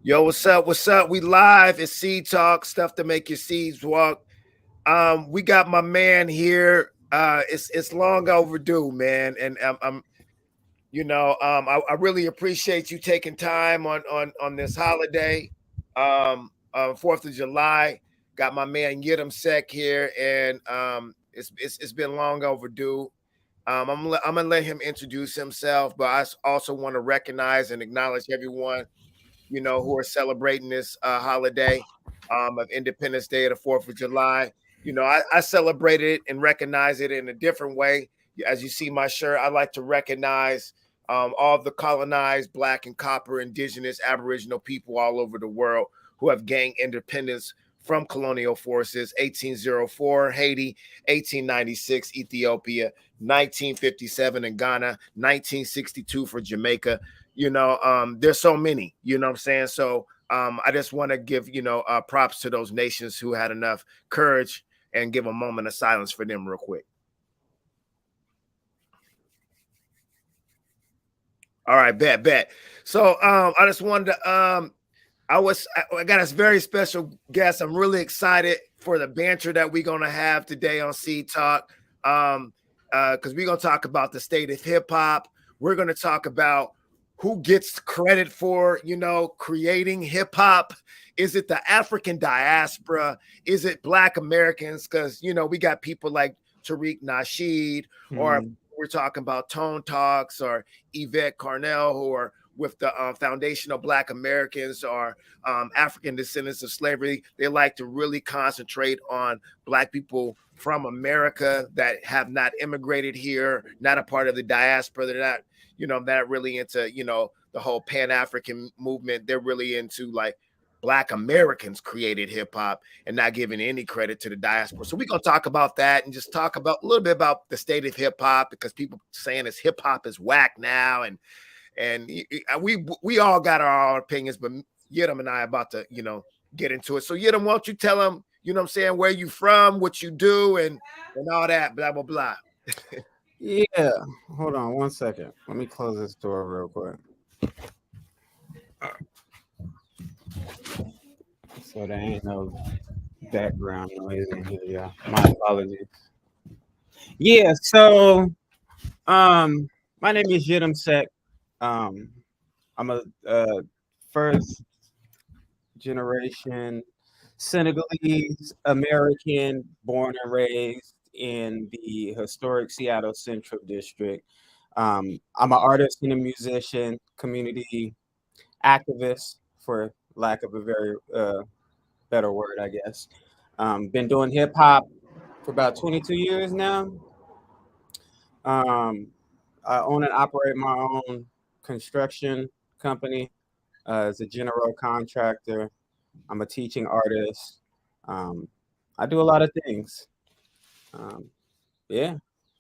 Yo, what's up? What's up? We live. It's Seed Talk, stuff to make your seeds walk. We got my man here. It's long overdue, man, and I really appreciate you taking time on this holiday, 4th of July. Got my man Yirim Seck here, and it's been long overdue. I'm gonna let him introduce himself, but also want to recognize and acknowledge everyone who are celebrating this holiday of Independence Day, the 4th of July. I celebrate it and recognize it in a different way. As you see my shirt, I like to recognize all of the colonized Black and Copper, Indigenous, Aboriginal people all over the world who have gained independence from colonial forces. 1804 Haiti, 1896 Ethiopia, 1957 in Ghana, 1962 for Jamaica. There's so many, you know what I'm saying? So I just want to give, props to those nations who had enough courage and give a moment of silence for them real quick. All right, bet. So I just wanted to I got a very special guest. I'm really excited for the banter that we're gonna have today on Seed Talk. Because we're gonna talk about the state of hip hop. We're gonna talk about who gets credit for, creating hip hop. Is it the African diaspora? Is it Black Americans? Because we got people like Tariq Nasheed, or we're talking about Tone Talks or Yvette Carnell, who are with the Foundational Black Americans or African descendants of slavery. They like to really concentrate on Black people from America that have not immigrated here, not a part of the diaspora. They're not really into, the whole Pan-African movement. They're really into like Black Americans created hip hop and not giving any credit to the diaspora. So we're gonna talk about that and just talk about a little bit about the state of hip hop, because people saying this hip hop is whack now, and we all got our opinions, but Yirim and I are about to get into it. So Yirim, why don't you tell them, what I'm saying, where you from, what you do, and all that, blah blah blah. Yeah, hold on one second. Let me close this door real quick. So there ain't no background noise in here, yeah. My apologies. Yeah, so my name is Yirim Seck. I'm a first generation Senegalese American, born and raised in the historic Seattle Central District. I'm an artist and a musician, community activist, for lack of a very better word, I guess. Been doing hip hop for about 22 years now. I own and operate my own construction company as a general contractor. I'm a teaching artist. Um, I do a lot of things. Um, yeah.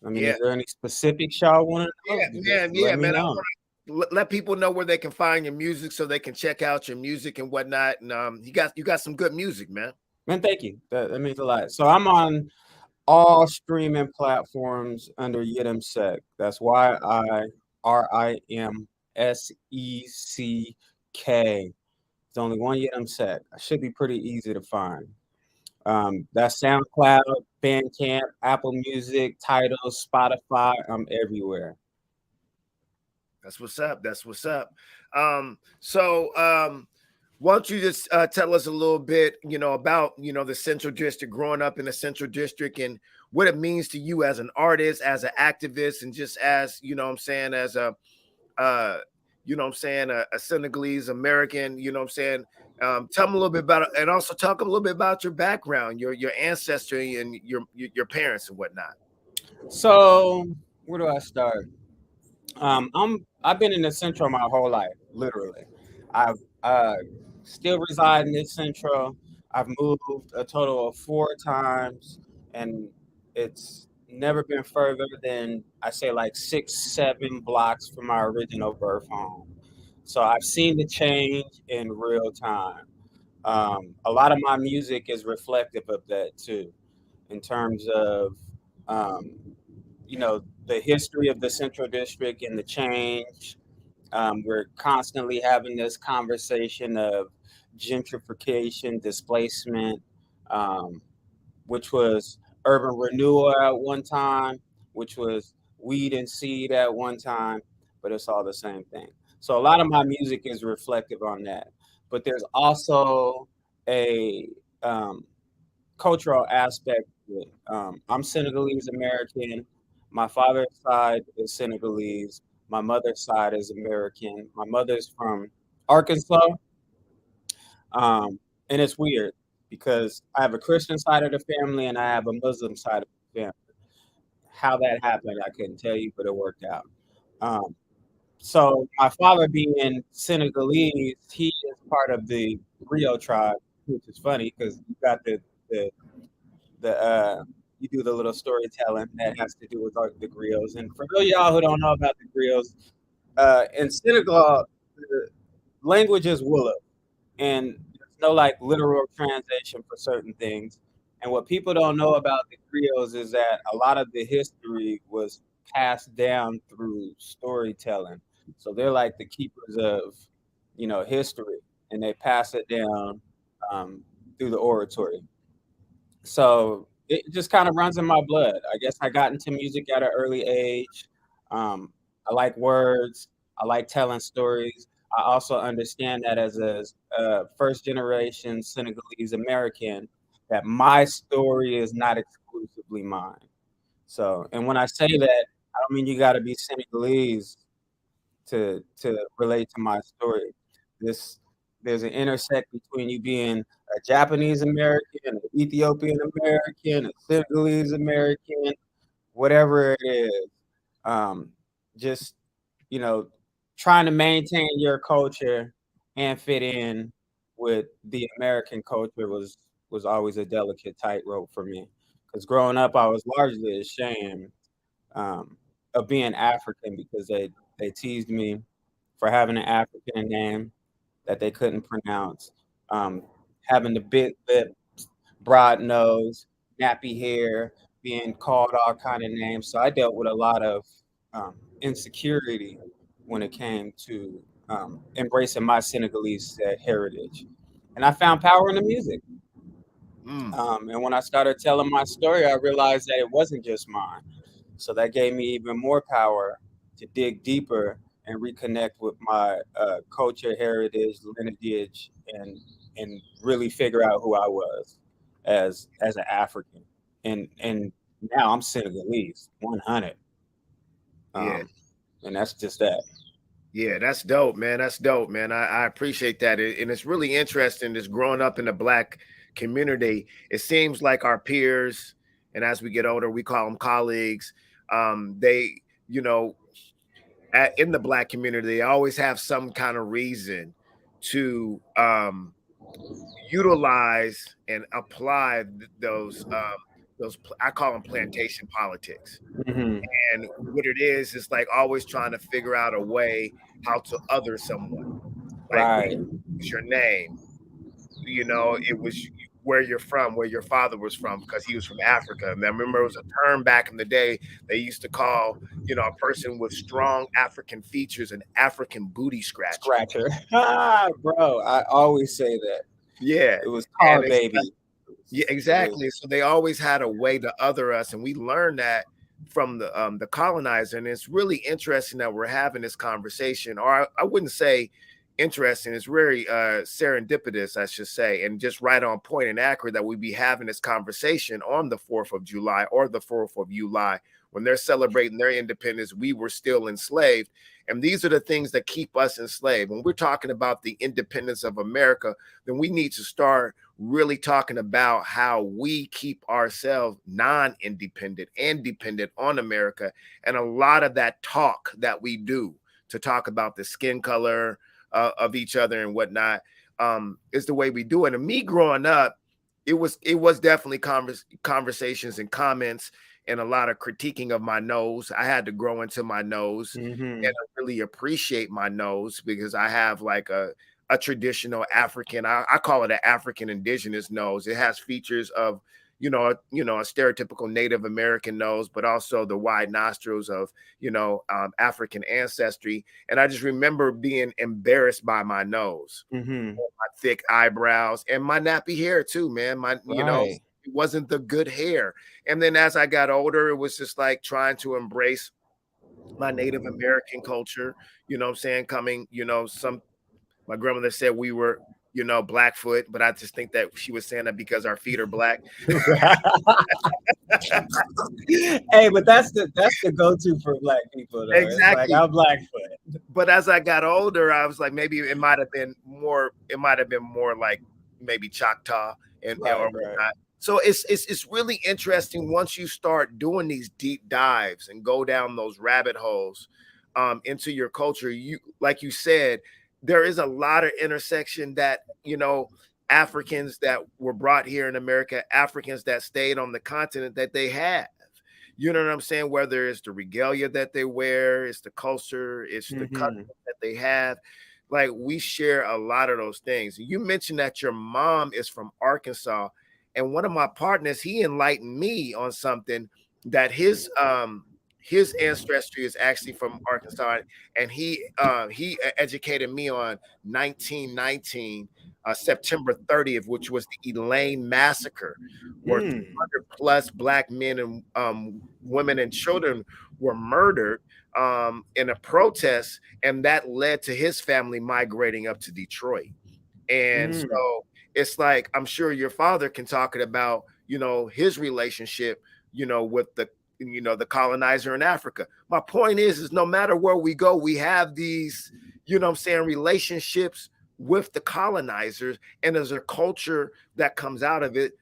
I mean, is there any specifics y'all want to know? Yeah, man. I want to let people know where they can find your music so they can check out your music and whatnot. And you got some good music, man. Man, thank you. That means a lot. So I'm on all streaming platforms under Yirim Seck. That's YIRIMSECK. There's only one Yirim Seck. I should be pretty easy to find. That's SoundCloud, Bandcamp, Apple Music, Tidal, Spotify. I'm everywhere. That's what's up. Why don't you just tell us a little bit, about the Central District, growing up in the Central District, and what it means to you as an artist, as an activist, and just as as a a Senegalese American. Tell them a little bit about it, and also talk a little bit about your background, your ancestry, and your parents and whatnot. So where do I start? I've been in the Central my whole life, literally. I've still reside in this Central. I've moved a total of 4 times, and it's never been further than, I say, like 6, 7 blocks from my original birth home. So I've seen the change in real time. A lot of my music is reflective of that too, in terms of um, the history of the Central District and the change We're constantly having this conversation of gentrification, displacement, um, which was urban renewal at one time, which was weed and seed at one time, but it's all the same thing. So a lot of my music is reflective on that. But there's also a cultural aspect to it. I'm Senegalese American. My father's side is Senegalese. My mother's side is American. My mother's from Arkansas. Um, and it's weird because I have a Christian side of the family and I have a Muslim side of the family. How that happened, I couldn't tell you, but it worked out. Um, so my father being Senegalese, he is part of the Rio tribe, which is funny because you got the the you do the little storytelling that has to do with like the griots. And for those of y'all who don't know about the griots, in Senegal, the language is Wolof, and there's no like literal translation for certain things. And what people don't know about the griots is that a lot of the history was passed down through storytelling. So they're like the keepers of, history, and they pass it down um, through the oratory. So it just kind of runs in my blood. I guess I got into music at an early age. I like words. I like telling stories. I also understand that as a first generation Senegalese American, that my story is not exclusively mine. So, and when I say that, I don't mean you got to be Senegalese to relate to my story. This There's an intersect between you being a Japanese American, an Ethiopian American, a Senegalese American, whatever it is. Um, just you know, trying to maintain your culture and fit in with the American culture was always a delicate tightrope for me. Because growing up, I was largely ashamed of being African because they teased me for having an African name that they couldn't pronounce, um, having the big lip, broad nose, nappy hair, being called all kind of names. So I dealt with a lot of insecurity when it came to embracing my Senegalese heritage, and I found power in the music. Mm. And when I started telling my story, I realized that it wasn't just mine. So that gave me even more power to dig deeper and reconnect with my culture, heritage, lineage, and really figure out who I was as an African. And now I'm Senegalese, 100. Yeah. Um, and that's just that. Yeah, that's dope, man. That's dope, man. I appreciate that. And it's really interesting just growing up in the black community. It seems like our peers, and as we get older, we call them colleagues. They, you know, in the black community, they always have some kind of reason to utilize and apply those I call them plantation politics. Hmm. And what it is like always trying to figure out a way how to other someone. Like, what Right. was your name? It was where you're from, where your father was from, because he was from Africa. And I remember it was a term back in the day they used to call, a person with strong African features an African booty scratcher. Scratcher. Ah, bro, I always say that. Yeah. It was And tar it's baby. Yeah, It was exactly. So they always had a way to other us, and we learned that from the colonizer. And it's really interesting that we're having this conversation, or I wouldn't say interesting. It's very serendipitous, I should say, and just right on point and accurate that we be having this conversation on the 4th of July or the 4th of July when they're celebrating their independence. We were still enslaved. And these are the things that keep us enslaved. When we're talking about the independence of America, then we need to start really talking about how we keep ourselves non-independent and dependent on America. And a lot of that talk that we do to talk about the skin color of each other and whatnot is the way we do it. And me growing up, it was definitely conversations and comments and a lot of critiquing of my nose. I had to grow into my nose and hmm I really appreciate my nose because I have like a traditional African, I call it an African indigenous nose. It has features of, a stereotypical Native American nose, but also the wide nostrils of, African ancestry. And I just remember being embarrassed by my nose, Mm-hmm. my thick eyebrows, and my nappy hair too, man. Right. It wasn't the good hair. And then as I got older, it was just like trying to embrace my Native American culture, what I'm saying? Coming, my grandmother said we were, Blackfoot, but I just think that she was saying that because our feet are black. Hey, but that's the go-to for black people though. It's like Exactly. I'm Blackfoot. But as I got older, I was like, maybe it might have been more like maybe Choctaw or Right, right. whatnot. So it's really interesting once you start doing these deep dives and go down those rabbit holes into your culture. You, like you said, there is a lot of intersection that, Africans that were brought here in America, Africans that stayed on the continent, that they have. You know what I'm saying? Whether it's the regalia that they wear, it's the culture, it's the custom Mm-hmm. that they have. Like, we share a lot of those things. You mentioned that your mom is from Arkansas, and one of my partners, he enlightened me on something, that his ancestry is actually from Arkansas, and he educated me on 1919, September 30th, which was the Elaine massacre, where Mm. 200 plus black men and women and children were murdered in a protest, and that led to his family migrating up to Detroit. And Mm. so it's like, I'm sure your father can talk it about, his relationship, with the colonizer in Africa. My point is no matter where we go, we have these, I'm saying, relationships with the colonizers, and there's a culture that comes out of it,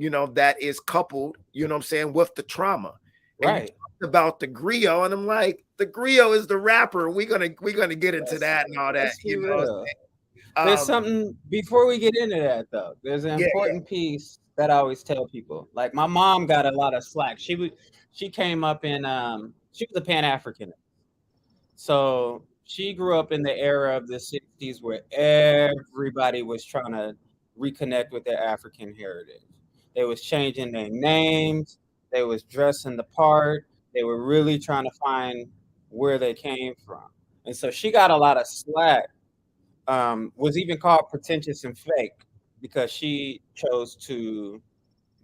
that is coupled, I'm saying, with the trauma. And you Right. talked about the griot, and I'm like, the griot is the rapper. We're gonna get into Let's that and all that, let's be real. There's um, something before we get into that though. There's an yeah, yeah. important piece that I always tell people. Like my mom got a lot of slack. She came up in she was a Pan Africanist. So she grew up in the era of the 60s where everybody was trying to reconnect with their African heritage. They was changing their names, they was dressing the part, they were really trying to find where they came from. And so she got a lot of slack, was even called pretentious and fake because she chose to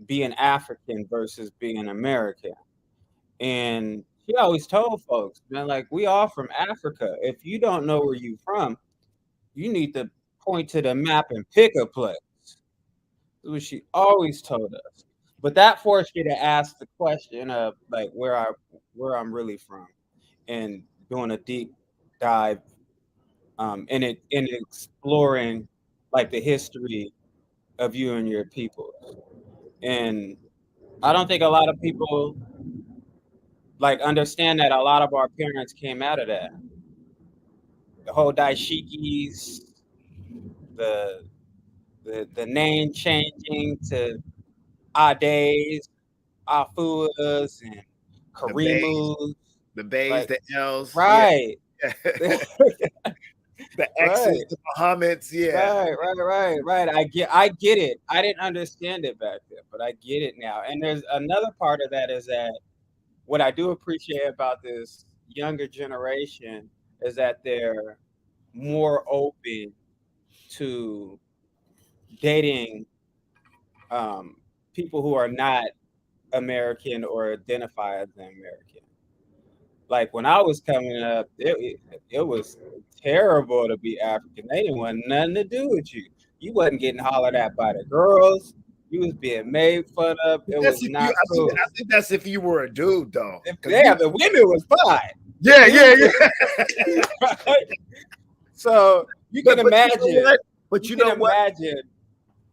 be an African versus being an American. And she always told folks, man, like we all from Africa. If you don't know where you from, you need to point to the map and pick a place. That's what she always told us. But that forced you to ask the question of like where I'm really from and doing a deep dive in exploring like the history of you and your people. And I don't think a lot of people like understand that a lot of our parents came out of that. The whole daishikis, the the name changing to Ades, Afuas, and The bays, Karimus. the bays, Like the L's, yeah. right, The X's, right. the Muhammad's, yeah. Right. I get it. I didn't understand it back then, but I get it now. And there's another part of that is that what I do appreciate about this younger generation is that they're more open to dating um, people who are not American or identify as an American. Like when I was coming up, it was terrible to be African. They didn't want nothing to do with you. You wasn't getting hollered at by the girls. You was being made fun of. But It that's was if you. not I cool. think that's if you were a dude, though. If, Because yeah, the women was fine. The yeah, yeah, dudes, yeah. right? So you can But you know imagine. what? But You you can know what? imagine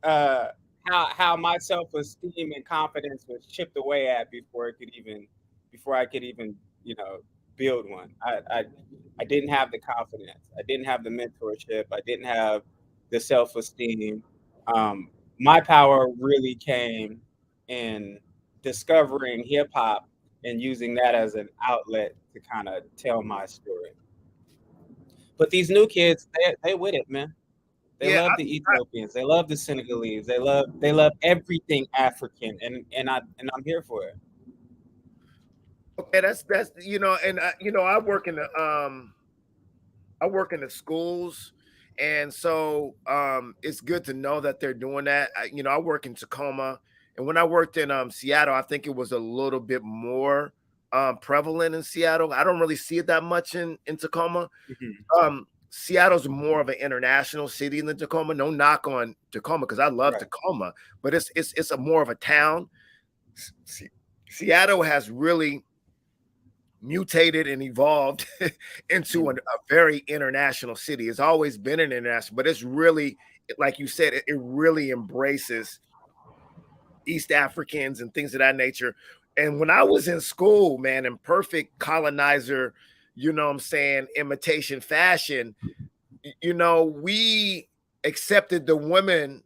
uh, how my self esteem and confidence was chipped away at before I could even you know build one. I didn't have the confidence. I didn't have the mentorship. I didn't have the self esteem. Um, my power really came in discovering hip hop and using that as an outlet to kind of tell my story. But these new kids, they with it, man. They Yeah, love the Ethiopians. They love the Senegalese. They love everything African, and I'm here for it. okay, that's and I work in the schools, and so it's good to know that they're doing that. I work in Tacoma, and when I worked in Seattle, I think it was a little bit more prevalent in Seattle. I don't really see it that much in Tacoma. Mhm. Seattle's more of an international city than Tacoma. No knock on Tacoma because I love Right. Tacoma, but it's a more of a town. Se- Seattle has really mutated and evolved into Mhm. a very international city. It's always been an international, but it's really, like you said, it really embraces East Africans and things of that nature. And when I was in school, man, in perfect colonizer, what I'm saying, imitation fashion, we accepted the women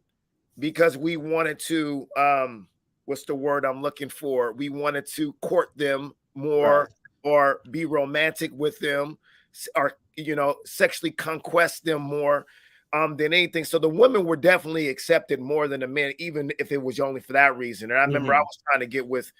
because we wanted to what's the word I'm looking for? We wanted to court them Right. more or be romantic with them or sexually conquest them more than anything. So the women were definitely accepted more than the men, even if it was only for that reason. And I remember I Hmm. was trying to get with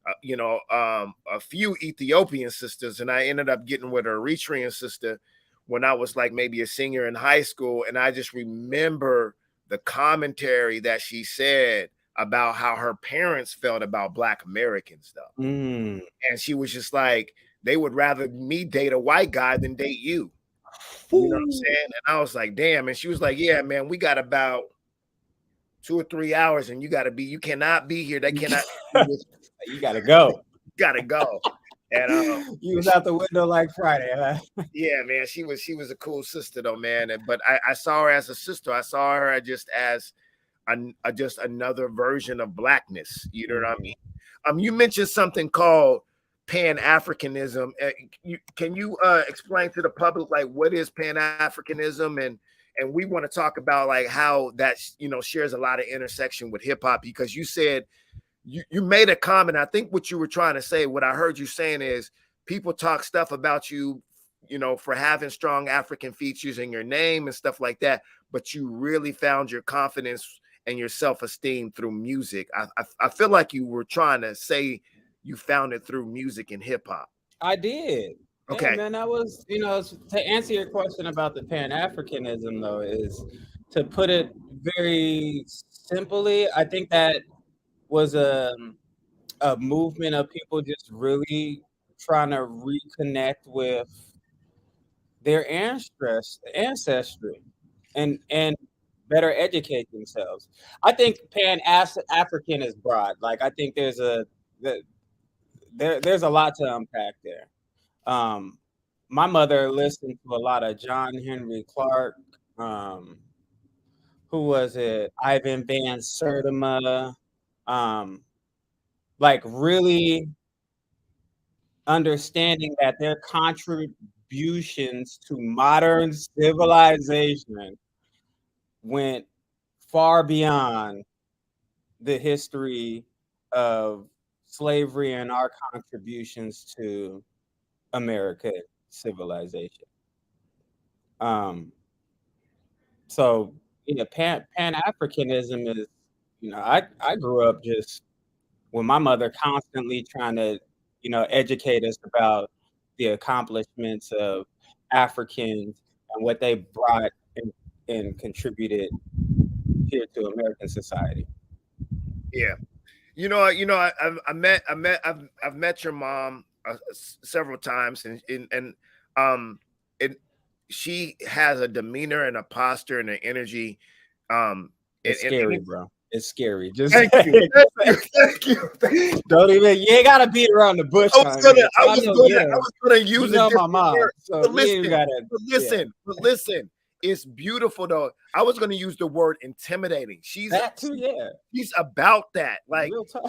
a few Ethiopian sisters, and I ended up getting with an Eritrean sister when I was like maybe a senior in high school. And I just remember the commentary that she said about how her parents felt about Black Americans, though. Mm. And she was just like, they would rather me date a white guy than date you. You know what I'm Woo. saying? And I was like, damn. And she was like, yeah, man, we got about 2 or 3 hours, and you cannot be here. They cannot do this. You gotta go. Gotta go. And You was out the window like Friday, huh? yeah, man, she was a cool sister though, man. But I saw her as a sister. I saw her just as just another version of blackness. You know what I Mhm. mean? You mentioned something called Pan Africanism. Can you explain to the public like what is Pan Africanism, and we want to talk about like how that shares a lot of intersection with hip hop because you said you made a comment. I think what you were trying to say, what I heard you saying is people talk stuff about you, for having strong African features in your name and stuff like that, but you really found your confidence and your self-esteem through music. I feel like you were trying to say you found it through music and hip hop. I did. Yeah, Okay. man. That was, to answer your question about the Pan Africanism, though, is to put it very simply. I think that was a movement of people just really trying to reconnect with their ancestry and better educate themselves. I think Pan African is broad. Like I think there's a lot to unpack there. Um, my mother listened to a lot of John Henry Clark. Um, who was it? Ivan Van Sertima. Um, like really understanding that their contributions to modern civilization went far beyond the history of slavery and our contributions to American civilization. Um, so Pan Africanism is, I grew up just with my mother constantly trying to, educate us about the accomplishments of Africans and what they brought and contributed here to American society. Yeah. I've met your mom several times, and um, it she has a demeanor and a posture and an energy, It's and scary, bro. It's scary. Just thank you, thank you, thank you, thank you. don't even. You ain't gotta beat around the bush on here. I So I was know, gonna, I yeah, was gonna you use a know my different mom, word, so but we ain't listen, gotta. Yeah, it's beautiful though. I was gonna use the word intimidating. that too. Yeah, She's about that. Like real talk.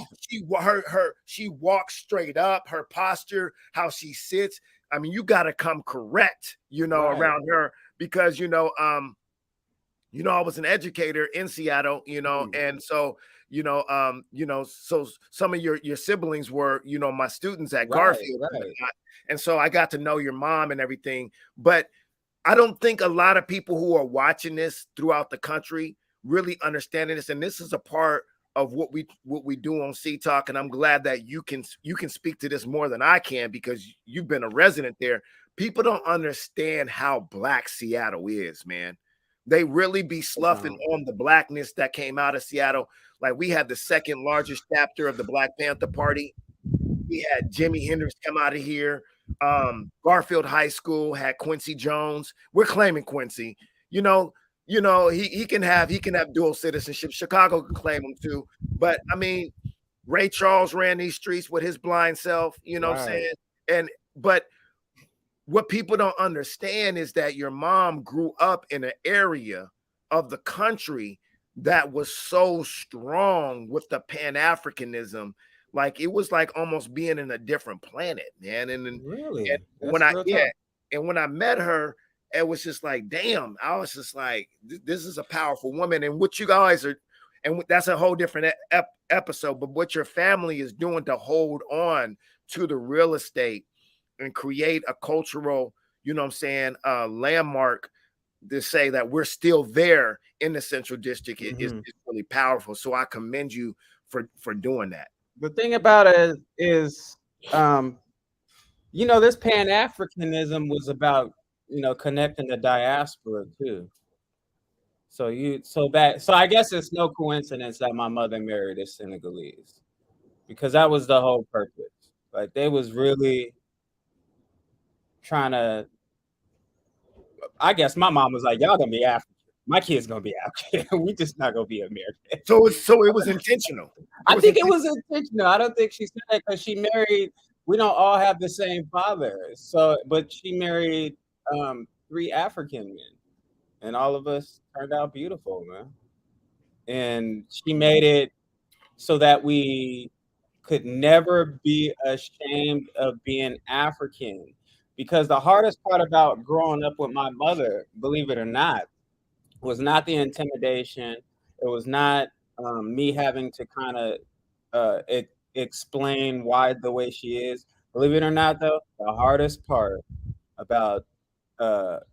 she walks straight up, her posture, how she sits. I mean, you gotta come correct, Right, around her because I was an educator in Seattle, mhm, and so so some of your siblings were, my students at right, Garfield and right. whatnot. And so I got to know your mom and everything. But I don't think a lot of people who are watching this throughout the country really understanding this, and this is a part of what we do on Sea Talk. And I'm glad that you can speak to this more than I can because you've been a resident there. People don't understand how black Seattle is, man. They really be sloughing on the blackness that came out of Seattle. Like we had the second largest chapter of the Black Panther Party. We had Jimi Hendrix come out of here. Garfield High School had Quincy Jones. We're claiming Quincy. You know, he can have dual citizenship. Chicago can claim him too. But I mean, Ray Charles ran these streets with his blind self. You know what I'm saying? But what people don't understand is that your mom grew up in an area of the country that was so strong with the Pan-Africanism. Like it was like almost being in a different planet, man. Really, and that's when I real yeah, tough. and when I met her, it was just like, damn, I was just like, this is a powerful woman. And what you guys are, and that's a whole different episode, but what your family is doing to hold on to the real estate and create a cultural, you know what I'm saying, landmark to say that we're still there in the Central District is really powerful. So I commend you for doing that. The thing about it is, this Pan Africanism was about connecting the diaspora too. So I guess it's no coincidence that my mother married a Senegalese, because that was the whole purpose. Like they was really trying to. I guess my mom was like, "Y'all gonna be African. My kid's gonna be African. We just not gonna be American." So it was intentional. I think it was intentional. I don't think she said that because she married. We don't all have the same father, but she married 3 African men, and all of us turned out beautiful, man. And she made it so that we could never be ashamed of being African, because the hardest part about growing up with my mother, believe it or not, was not the intimidation. It was not me having to kind of explain why the way she is. Believe it or not, though, the hardest part about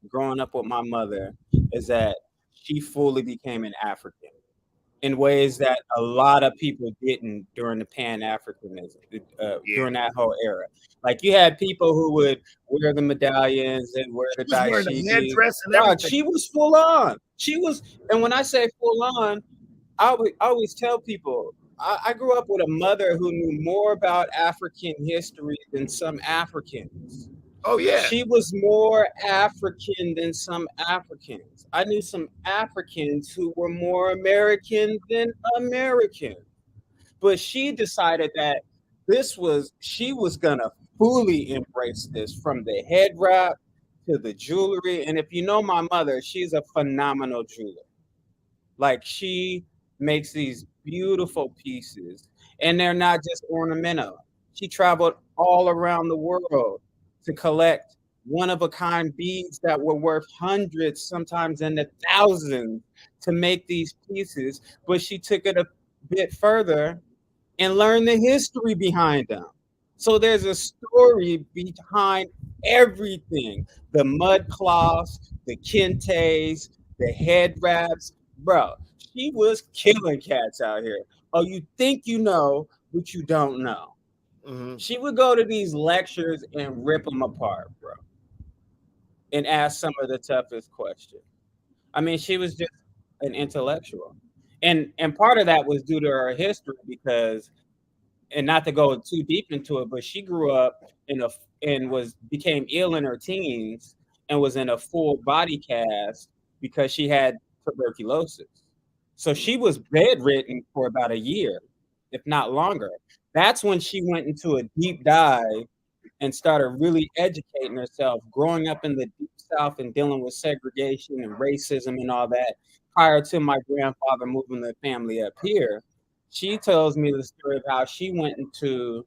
growing up with my mother is that she fully became an African in ways that a lot of people didn't during the Pan-Africanism, during that whole era. Like you had people who would wear the medallions and wear the She was wearing the dashiki. headdress and God, everything. she was full on. She was, and when I say full on, I always tell people, I grew up with a mother who knew more about African history than some Africans. Oh yeah. She was more African than some Africans. I knew some Africans who were more American than American. But she decided that she was gonna fully embrace this, from the head wrap to the jewelry. And if you know my mother, she's a phenomenal jeweler. Like she makes these beautiful pieces, and they're not just ornamental. She traveled all around the world to collect one of a kind beads that were worth hundreds, sometimes in the thousands, to make these pieces. But she took it a bit further and learned the history behind them. So there's a story behind everything: the mud cloths, the kentes, the head wraps. Bro, she was killing cats out here. Oh, you think you know, but you don't know. Mm-hmm. She would go to these lectures and rip them apart, bro, and ask some of the toughest questions. I mean, she was just an intellectual. And part of that was due to her history, because, and not to go too deep into it, but she grew up became ill in her teens and was in a full body cast because she had tuberculosis. So she was bedridden for about a year, if not longer. That's when she went into a deep dive and started really educating herself, growing up in the deep South and dealing with segregation and racism and all that. Prior to my grandfather moving the family up here, she tells me the story of how she went into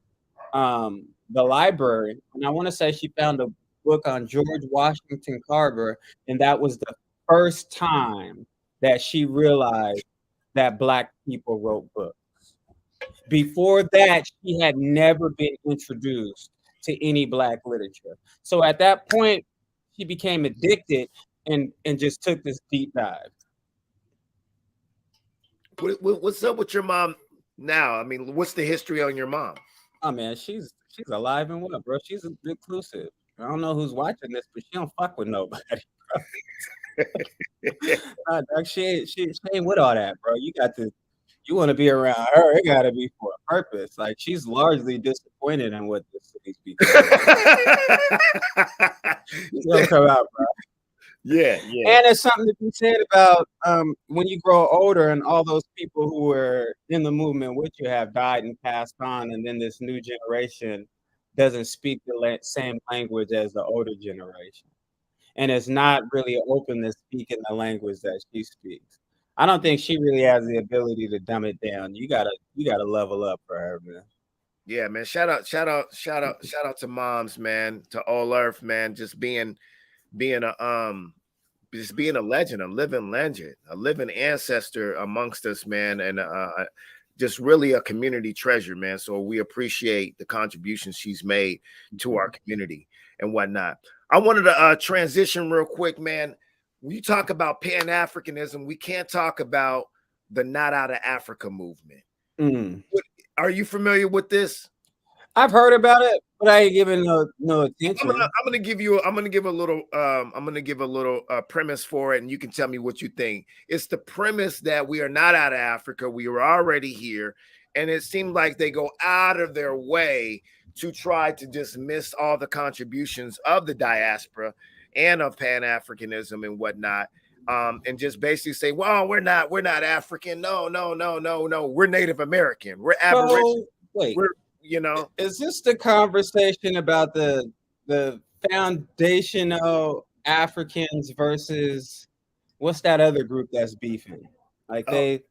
the library, and I want to say she found a book on George Washington Carver, and that was the first time that she realized that Black people wrote books. Before that, she had never been introduced to any Black literature. So at that point, she became addicted and just took this deep dive. What's up with your mom now? I mean, what's the history on your mom? Oh man, she's alive and well, bro. She's reclusive. I don't know who's watching this, but she don't fuck with nobody. Dog, she ain't with all that, bro. You want to be around her. It got to be for a purpose. Like she's largely disappointed in what this city's becoming. She don't come out, bro. Yeah, yeah. And there's something to be said about when you grow older and all those people who were in the movement with you have died and passed on, and then this new generation doesn't speak the same language as the older generation, and is not really open to speaking the language that she speaks. I don't think she really has the ability to dumb it down. You gotta level up for her, man. Yeah, man. Shout out to moms, man, to all earth, man. Being a just being a legend, a living ancestor amongst us, man, and just really a community treasure, man. So we appreciate the contributions she's made to our community and whatnot. I wanted to transition real quick, man. When you talk about Pan-Africanism, we can't talk about the Not Out of Africa movement. Mm. Are you familiar with this? I've heard about it, but I ain't giving no attention. I'm gonna give a little premise for it, and you can tell me what you think. It's the premise that we are not out of Africa, we are already here, and it seemed like they go out of their way to try to dismiss all the contributions of the diaspora and of Pan-Africanism and whatnot. And just basically say, well, we're not African. No, we're Native American, we're Aboriginal. So, wait, We're is this the conversation about the foundational Africans versus what's that other group that's beefing? Like the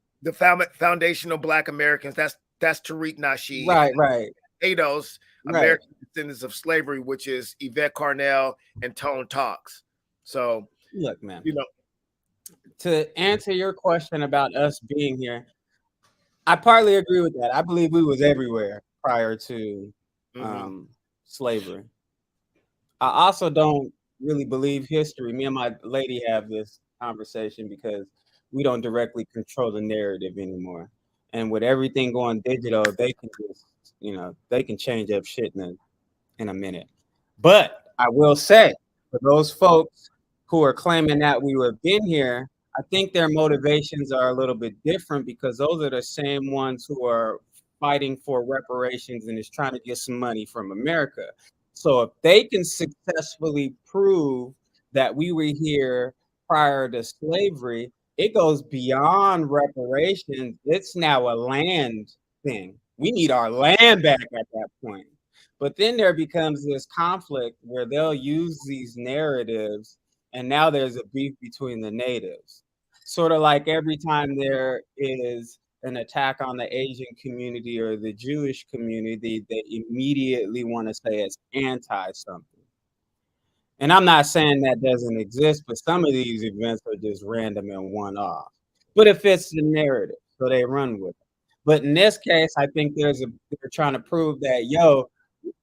foundational Black Americans. That's Tariq Nasheed. Right. ADOS, American Descendants of Slavery, which is Yvette Carnell and Tone Talks. So look, man, to answer your question about us being here, I partly agree with that. I believe we was everywhere prior to slavery. I also don't really believe history. Me and my lady have this conversation because we don't directly control the narrative anymore. And with everything going digital, they can just, they can change up shit in a minute. But I will say, for those folks who are claiming that we have been here, I think their motivations are a little bit different because those are the same ones who are fighting for reparations and is trying to get some money from America. So if they can successfully prove that we were here prior to slavery, it goes beyond reparations. It's now a land thing. We need our land back at that point. But then there becomes this conflict where they'll use these narratives, and now there's a beef between the natives. Sort of like every time there is an attack on the Asian community or the Jewish community, they immediately want to say it's anti something. And I'm not saying that doesn't exist, but some of these events are just random and one off. But it fits the narrative, so they run with it. But in this case, I think they're trying to prove that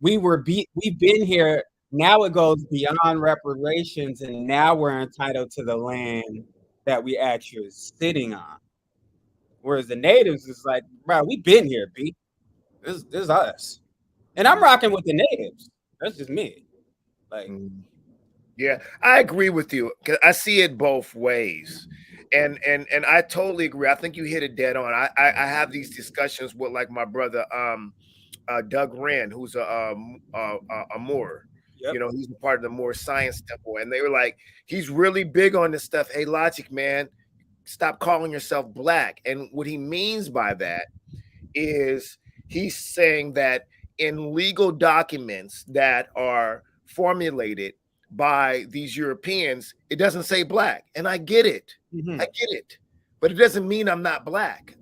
we've been here. Now it goes beyond reparations, and now we're entitled to the land that we actually sitting on. Whereas the natives is like, bro, we've been here, B. This is us. And I'm rocking with the natives. That's just me. Like, yeah, I agree with you. I see it both ways. And I totally agree. I think you hit it dead on. I have these discussions with like my brother Doug Rand, who's a Moor. yep. He's a part of the Moor Science Temple, and they were like, he's really big on this stuff. Hey, Logic, man, stop calling yourself Black. And what he means by that is he's saying that in legal documents that are formulated by these Europeans, it doesn't say Black. And I get it. I get it. But it doesn't mean I'm not Black.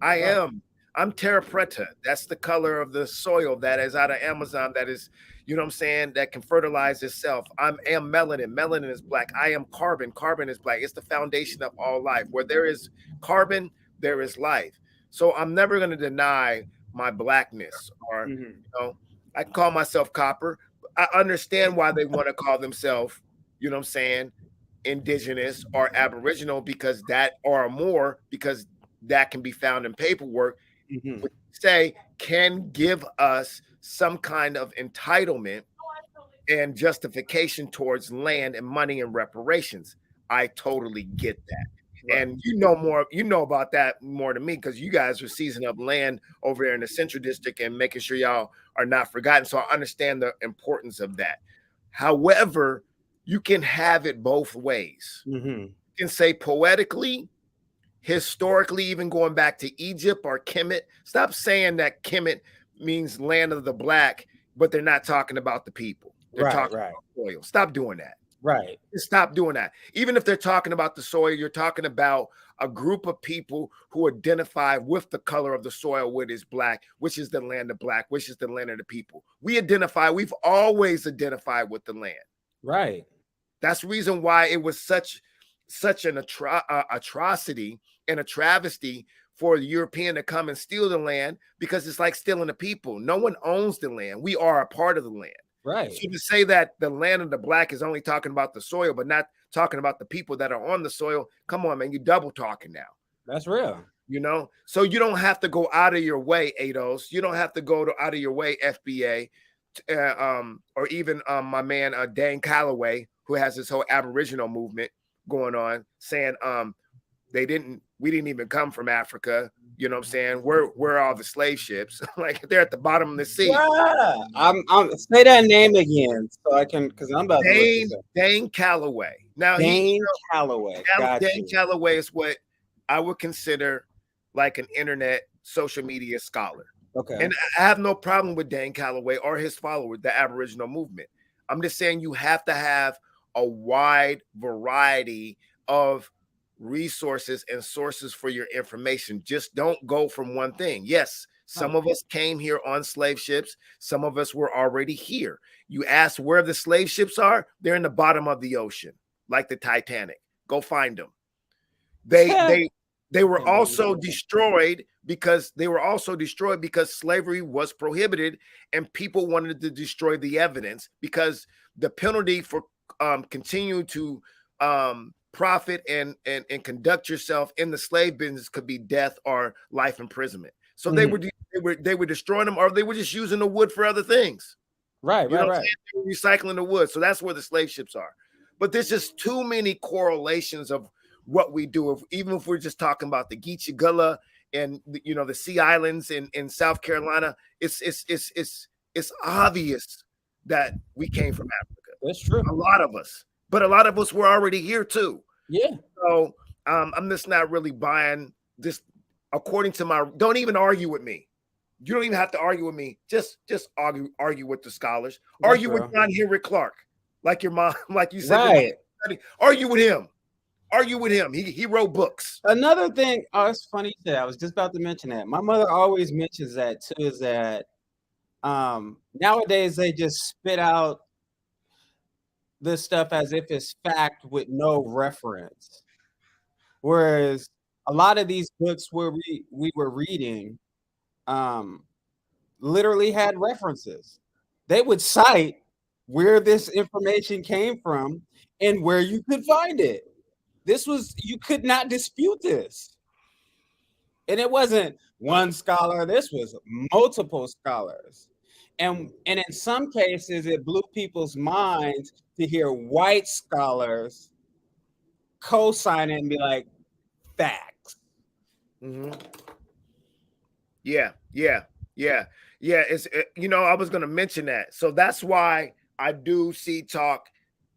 I'm terra preta. That's the color of the soil that is out of Amazon. That is, that can fertilize itself. I am melanin. Melanin is Black. I am carbon. Carbon is Black. It's the foundation of all life. Where there is carbon, there is life. So I'm never going to deny my Blackness. Or, I can call myself copper. I understand why they want to call themselves you know what I'm saying, indigenous or aboriginal, because that or more, because that can be found in paperwork, Mm-hmm. which say can give us some kind of entitlement and justification towards land and money and reparations. I totally get that. Right. And you know more, you know about that more than me, because you guys are seizing up land over there in the Central District and making sure y'all are not forgotten. So I understand the importance of that. However, you can have it both ways. Mm-hmm. You can say poetically, historically, even going back to Egypt or Kemet. Stop saying that Kemet means land of the black, but they're not talking about the people. They're Right. talking Right. about soil. Stop doing that. Right. Just stop doing that. Even if they're talking about the soil, you're talking about a group of people who identify with the color of the soil, which is black, which is the land of black, which is the land of the people. We've always identified with the land. Right. That's the reason why it was such an atrocity and a travesty for the European to come and steal the land, because it's like stealing the people. No one owns the land. We are a part of the land. Right. So to say that the land of the black is only talking about the soil, but not talking about the people that are on the soil, come on, man, you double talking now. That's real. You know, so you don't have to go out of your way, ADOS. You don't have to go out of your way, FBA, or even my man Dan Calloway, who has this whole Aboriginal movement going on, saying we didn't even come from Africa. You know what I'm saying? Where are all the slave ships? Like they're at the bottom of the sea. Yeah. I'm say that name again so I can, because I'm about to look this up. Dane Calloway. Now Dane Calloway. Dane Calloway is what I would consider like an internet social media scholar. Okay. And I have no problem with Dane Calloway or his followers, the Aboriginal movement. I'm just saying you have to have a wide variety of resources and sources for your information. Just don't go from one thing. Yes, some of us came here on slave ships. Some of us were already here. You ask where the slave ships are, they're in the bottom of the ocean, like the Titanic. Go find them. They were also destroyed because slavery was prohibited and people wanted to destroy the evidence, because the penalty for continue to profit and conduct yourself in the slave business could be death or life imprisonment. So they were destroying them, or they were just using the wood for other things. Right. They were recycling the wood. So that's where the slave ships are. But there's just too many correlations of what we do. Even if we're just talking about the Geechee Gullah and the Sea Islands in South Carolina, it's obvious that we came from Africa. That's true. A lot of us, but a lot of us were already here too. Yeah. So I'm just not really buying this. According to my, don't even argue with me. You don't even have to argue with me. Just argue with the scholars. Argue with John Henrik Clark, like your mom, like you said. Right. Argue with him. Argue with him. He wrote books. Another thing, it's funny that I was just about to mention that. My mother always mentions that too, is that nowadays they just spit out this stuff as if it's fact with no reference. Whereas a lot of these books where we were reading literally had references. They would cite where this information came from and where you could find it. You could not dispute this. And it wasn't one scholar, this was multiple scholars. And in some cases, it blew people's minds to hear white scholars co-sign it and be like, facts. Mm-hmm. Yeah. It's I was going to mention that. So that's why I do see talk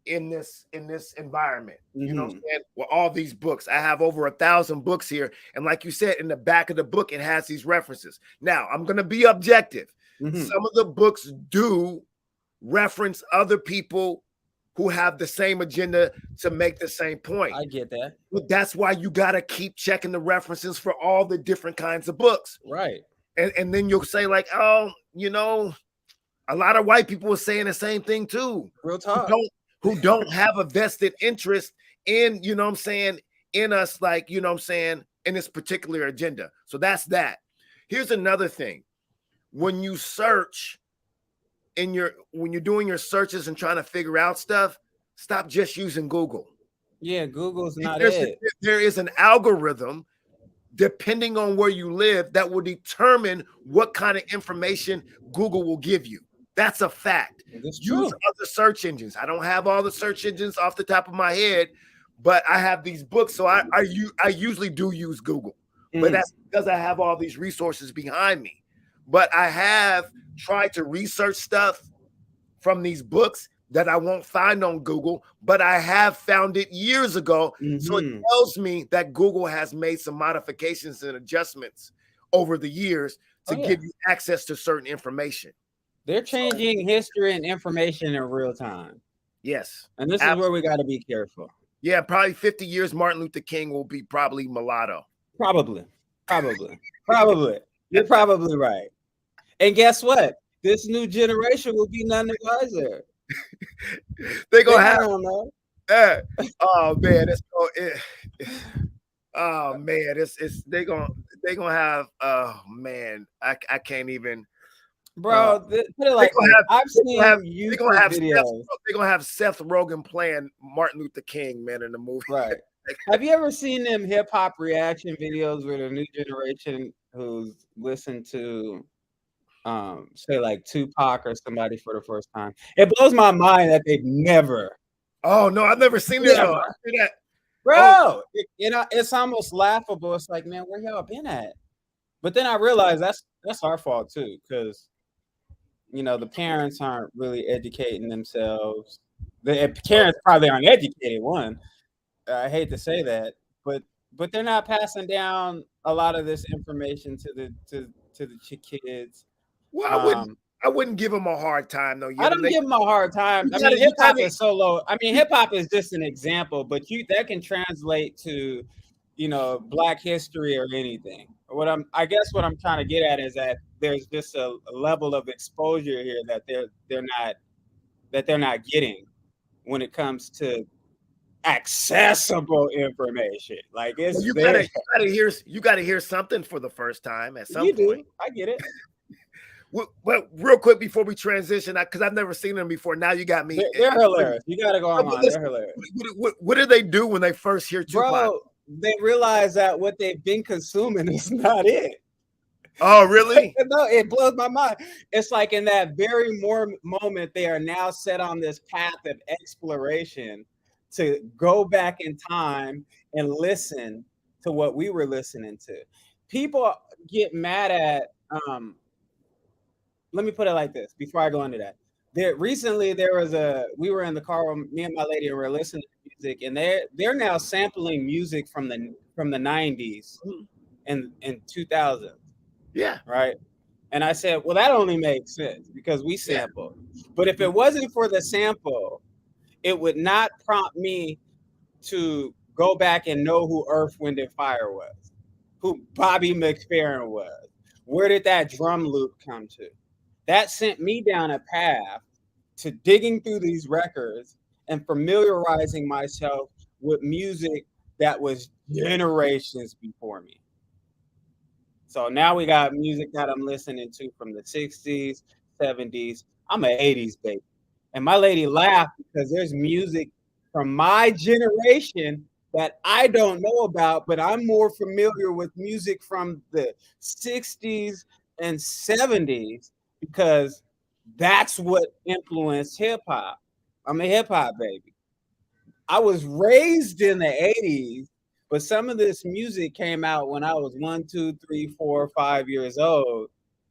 in this environment. Mm-hmm. You know what I'm saying? With all these books. I have over 1,000 books here. And like you said, in the back of the book, it has these references. Now, I'm going to be objective. Mm-hmm. Some of the books do reference other people who have the same agenda to make the same point. I get that. But that's why you got to keep checking the references for all the different kinds of books. Right. And then you'll say like, oh, a lot of white people are saying the same thing too. Real talk. Who don't have a vested interest in, in us, like, in this particular agenda. So that's that. Here's another thing. When you search when you're doing your searches and trying to figure out stuff, stop just using Google. Yeah, Google's not There's it. there is an algorithm depending on where you live that will determine what kind of information Google will give you. That's a fact. That's Use true. other search engines. I don't have all the search engines off the top of my head, but I have these books, so I usually do use Google. But that's because I have all these resources behind me. But I have tried to research stuff from these books that I won't find on Google, but I have found it years ago. So it tells me that Google has made some modifications and adjustments over the years to give you access to certain information. They're changing history and information in real time. Yes. And this is where we got to be careful. Yeah, probably 50 years, Martin Luther King will be probably mulatto. Probably. You're probably right. And guess what? This new generation will be none the wiser. They're gonna have. Oh man, oh man, it's they're gonna have. Oh man, I can't even. Bro, put it like I've seen YouTube videos. They're gonna have Seth Rogen playing Martin Luther King, man, in the movie. Right. Have you ever seen them hip hop reaction videos where the new generation who's listened to say like Tupac or somebody for the first time? It blows my mind that they've never. Oh no, I've never seen that. Bro, it's almost laughable. It's like, man, where y'all been at? But then I realized that's our fault too, because the parents aren't really educating themselves. The parents probably aren't educated. One, I hate to say that, but they're not passing down a lot of this information to the kids. Well, I wouldn't give them a hard time though. I don't give them a hard time. I mean, hip hop is so low. I mean, hip hop is just an example, but that can translate to, Black history or anything. I guess what I'm trying to get at is that there's just a level of exposure here that they're not getting when it comes to accessible information. Like it's you gotta hear something for the first time at some point. I get it. Well, real quick before we transition, because I've never seen them before. Now you got me. They're hilarious. You got to go online. They're hilarious. What do they do when they first hear Tupac? Bro, they realize that what they've been consuming is not it. Oh, really? No, it blows my mind. It's like in that very moment, they are now set on this path of exploration to go back in time and listen to what we were listening to. People get mad at let me put it like this before I go into that. Recently we were in the car, me and my lady, and we were listening to music, and they're now sampling music from the 90s and 2000s. Yeah. Right. And I said, well, that only makes sense because we sampled. Yeah. But if it wasn't for the sample, it would not prompt me to go back and know who Earth, Wind, and Fire was, who Bobby McFerrin was. Where did that drum loop come to? That sent me down a path to digging through these records and familiarizing myself with music that was generations before me. So now we got music that I'm listening to from the 60s, 70s. I'm an 80s baby. And my lady laughed because there's music from my generation that I don't know about, but I'm more familiar with music from the 60s and 70s because that's what influenced hip hop. I'm a hip hop baby. I was raised in the 80s, but some of this music came out when I was 1, 2, 3, 4, 5 years old,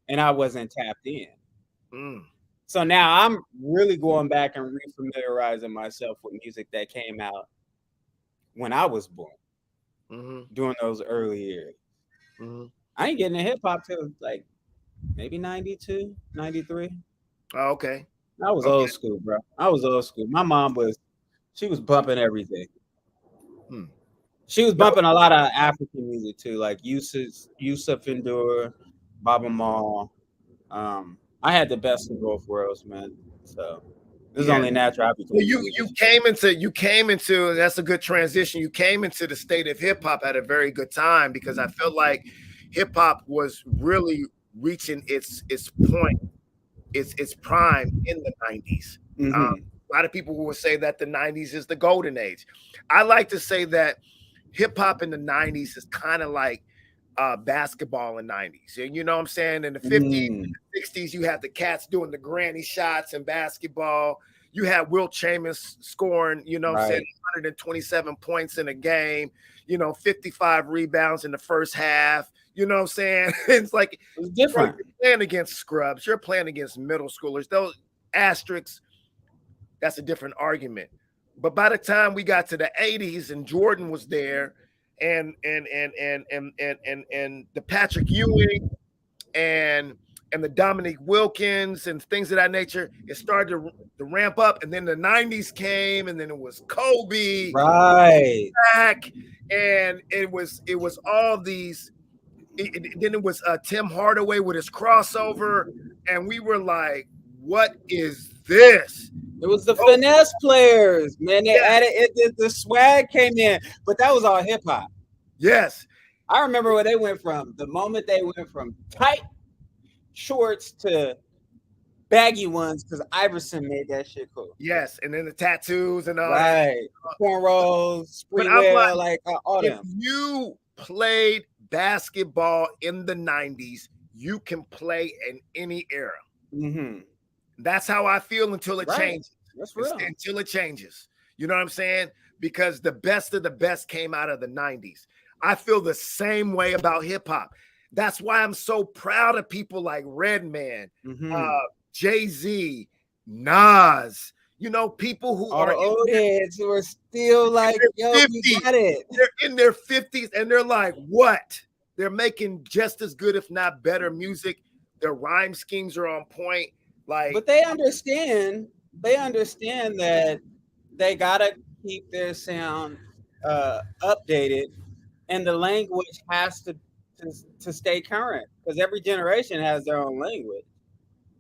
and I wasn't tapped in. So now I'm really going back and refamiliarizing myself with music that came out when I was born, during those early years. I ain't getting into hip hop till like maybe 92, 93. Oh, okay. I was old school, bro. I was old school. My mom she was bumping everything. She was bumping a lot of African music too, like Yusuf Ndur, Baba Mal. I had the best of both worlds, man. So this is only natural. You came into that's a good transition. You came into the state of hip hop at a very good time because I felt like hip hop was really reaching its point, its prime in the 90s. A lot of people will say that the 90s is the golden age. I like to say that hip hop in the 90s is kind of like basketball in 90s. You know what I'm saying? In the 50s, Mm, 60s, you had the cats doing the granny shots in basketball. You had Wilt Chambers scoring, you know what I'm saying, right. 127 points in a game, 55 rebounds in the first half. You know what I'm saying? It's like, It's bro, different. you're playing against scrubs. You're playing against middle schoolers. Those asterisks, that's a different argument. But by the time we got to the 80s and Jordan was there and the Patrick Ewing and the Dominique Wilkins and things of that nature, it started to ramp up. And then the 90s came, and then it was Kobe Right. back, and it was all these. Then it was Tim Hardaway with his crossover, and we were like, "What is this?" It was the Oh, finesse players, man. They yeah, added it. The swag came in, but that was all hip hop. yes, I remember where they went from. The moment they went from tight shorts to baggy ones, because Iverson made that shit cool. yes, and then the tattoos and all that. Right. Cornrows, But I'm Spreewell, like, all if them. you played basketball in the 90s, you can play in any era. Mm-hmm. That's how I feel until it Right. changes. That's real. Until it changes. You know what I'm saying? Because the best of the best came out of the 90s. I feel the same way about hip hop. That's why I'm so proud of people like Redman, Mm-hmm. Jay-Z, Nas, people who All are the old heads who are still like, yo, we 50s. got it. They're in their 50s and they're like, what? They're making just as good, if not better music. Their rhyme schemes are on point. Like, But they understand that they gotta keep their sound updated, and the language has to stay current because every generation has their own language,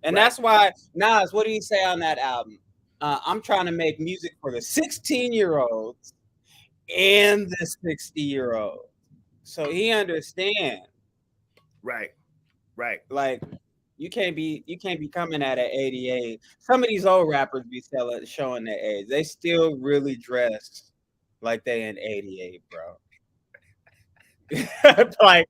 and right. that's why Nas. What do you say on that album? I'm trying to make music for the 16-year-olds and the 60-year-olds, so he understands. Right. Like you can't be coming at 88. Some of these old rappers be showing their age. They still really dress like they in 88, bro. Like,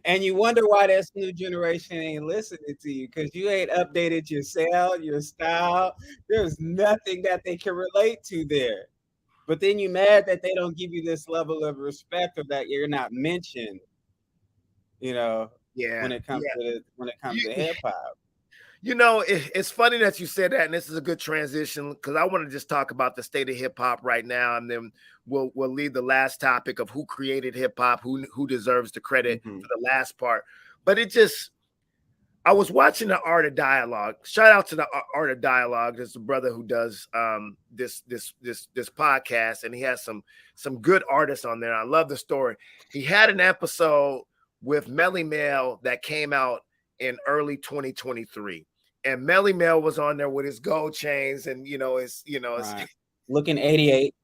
and you wonder why this new generation ain't listening to you because you ain't updated your sound, your style. There's nothing that they can relate to there. But then you mad that they don't give you this level of respect or that you're not mentioned. Yeah. When it comes to hip hop. It's funny that you said that, and this is a good transition because I want to just talk about the state of hip hop right now, and then we'll leave the last topic of who created hip hop, who deserves the credit for the last part. But I was watching the Art of Dialogue. Shout out to the Art of Dialogue. There's a brother who does this podcast, and he has some good artists on there. I love the story. He had an episode with Melly Mel that came out in early 2023. And Melly Mel was on there with his gold chains and Right. Looking 88.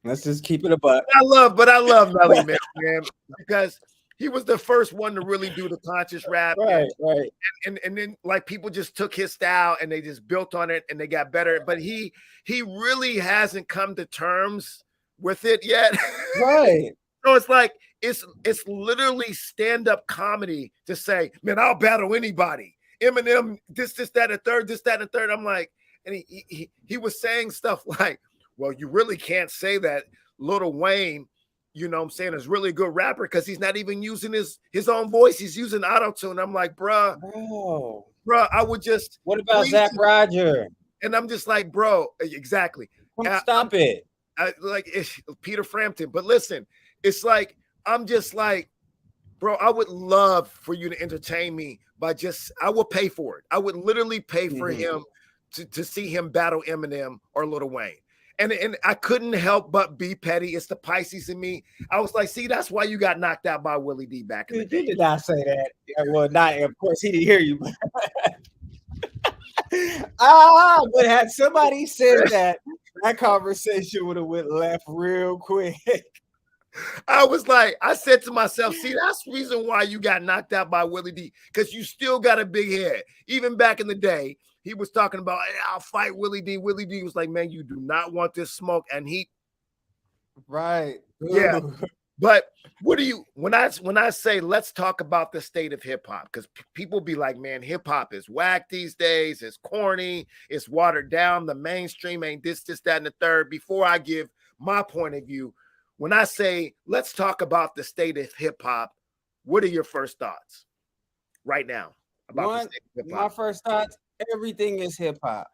Let's just keep it a buck. I love Melly Mel, man, because he was the first one to really do the conscious rap. Right. And then like people just took his style and they just built on it and they got better. But he really hasn't come to terms with it yet. Right. So it's like it's literally stand-up comedy to say, man, I'll battle anybody. Eminem, this, that, and third, this, that, and third. I'm like, and he was saying stuff like, well, you really can't say that Lil Wayne, you know what I'm saying, is really a good rapper because he's not even using his own voice. He's using auto-tune. I'm like, bruh, I would just. What about Zach Roger? And I'm just like, bro, exactly. Stop it. It's Peter Frampton. But listen, it's like, I'm just like, bro, I would love for you to entertain me by I would pay for it. I would literally pay for him to see him battle Eminem or Lil Wayne. And I couldn't help but be petty. It's the Pisces in me. I was like, see, that's why you got knocked out by Willie D back in the day. You did not say that. Well, not, of course, he didn't hear you. But had somebody said that conversation would have went left real quick. I was like, I said to myself, see, that's the reason why you got knocked out by Willie D, because you still got a big head. Even back in the day, he was talking about, hey, I'll fight Willie D. Willie D was like, man, you do not want this smoke. And he, Right. yeah. Ooh. But what do you when I say let's talk about the state of hip hop? Because people be like, man, hip hop is whack these days, it's corny, it's watered down, the mainstream ain't this, that, and the third. Before I give my point of view, when I say let's talk about the state of hip hop, what are your first thoughts right now about the state of hip hop? My first thoughts, everything is hip hop.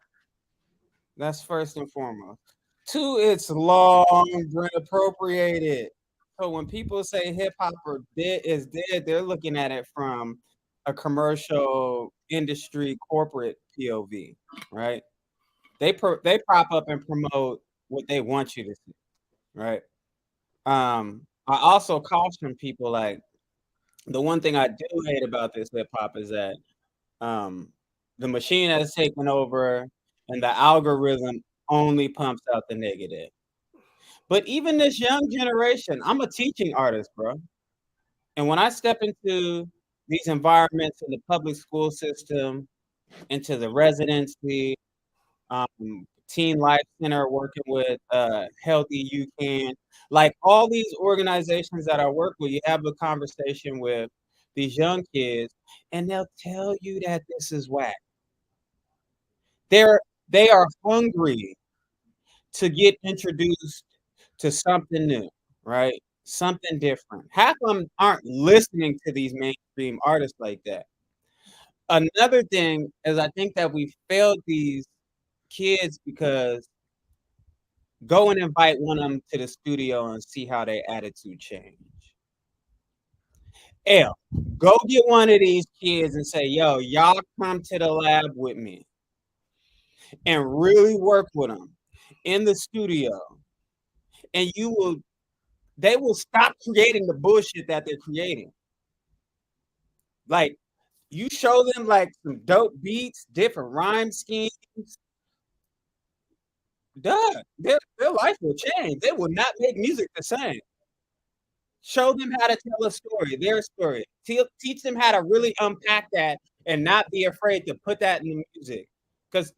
That's first and foremost. Two, it's long and appropriated. So when people say hip hop is dead, they're looking at it from a commercial industry corporate POV, right? They prop up and promote what they want you to see, right? I also caution people, like, the one thing I do hate about this hip hop is that the machine has taken over and the algorithm only pumps out the negative. But even this young generation, I'm a teaching artist, bro. And when I step into these environments in the public school system, into the residency, Teen Life Center, working with Healthy You Can, like all these organizations that I work with, you have a conversation with these young kids, and they'll tell you that this is whack. They are hungry to get introduced to something new, right? Something different. Half of them aren't listening to these mainstream artists like that. Another thing is, I think that we failed these kids because go and invite one of them to the studio and see how their attitude change. Go get one of these kids and say, yo, y'all come to the lab with me and really work with them in the studio. And they will stop creating the bullshit that they're creating. Like, you show them like some dope beats, different rhyme schemes. Duh, their life will change. They will not make music the same. Show them how to tell a story, their story. Teach them how to really unpack that and not be afraid to put that in the music. Because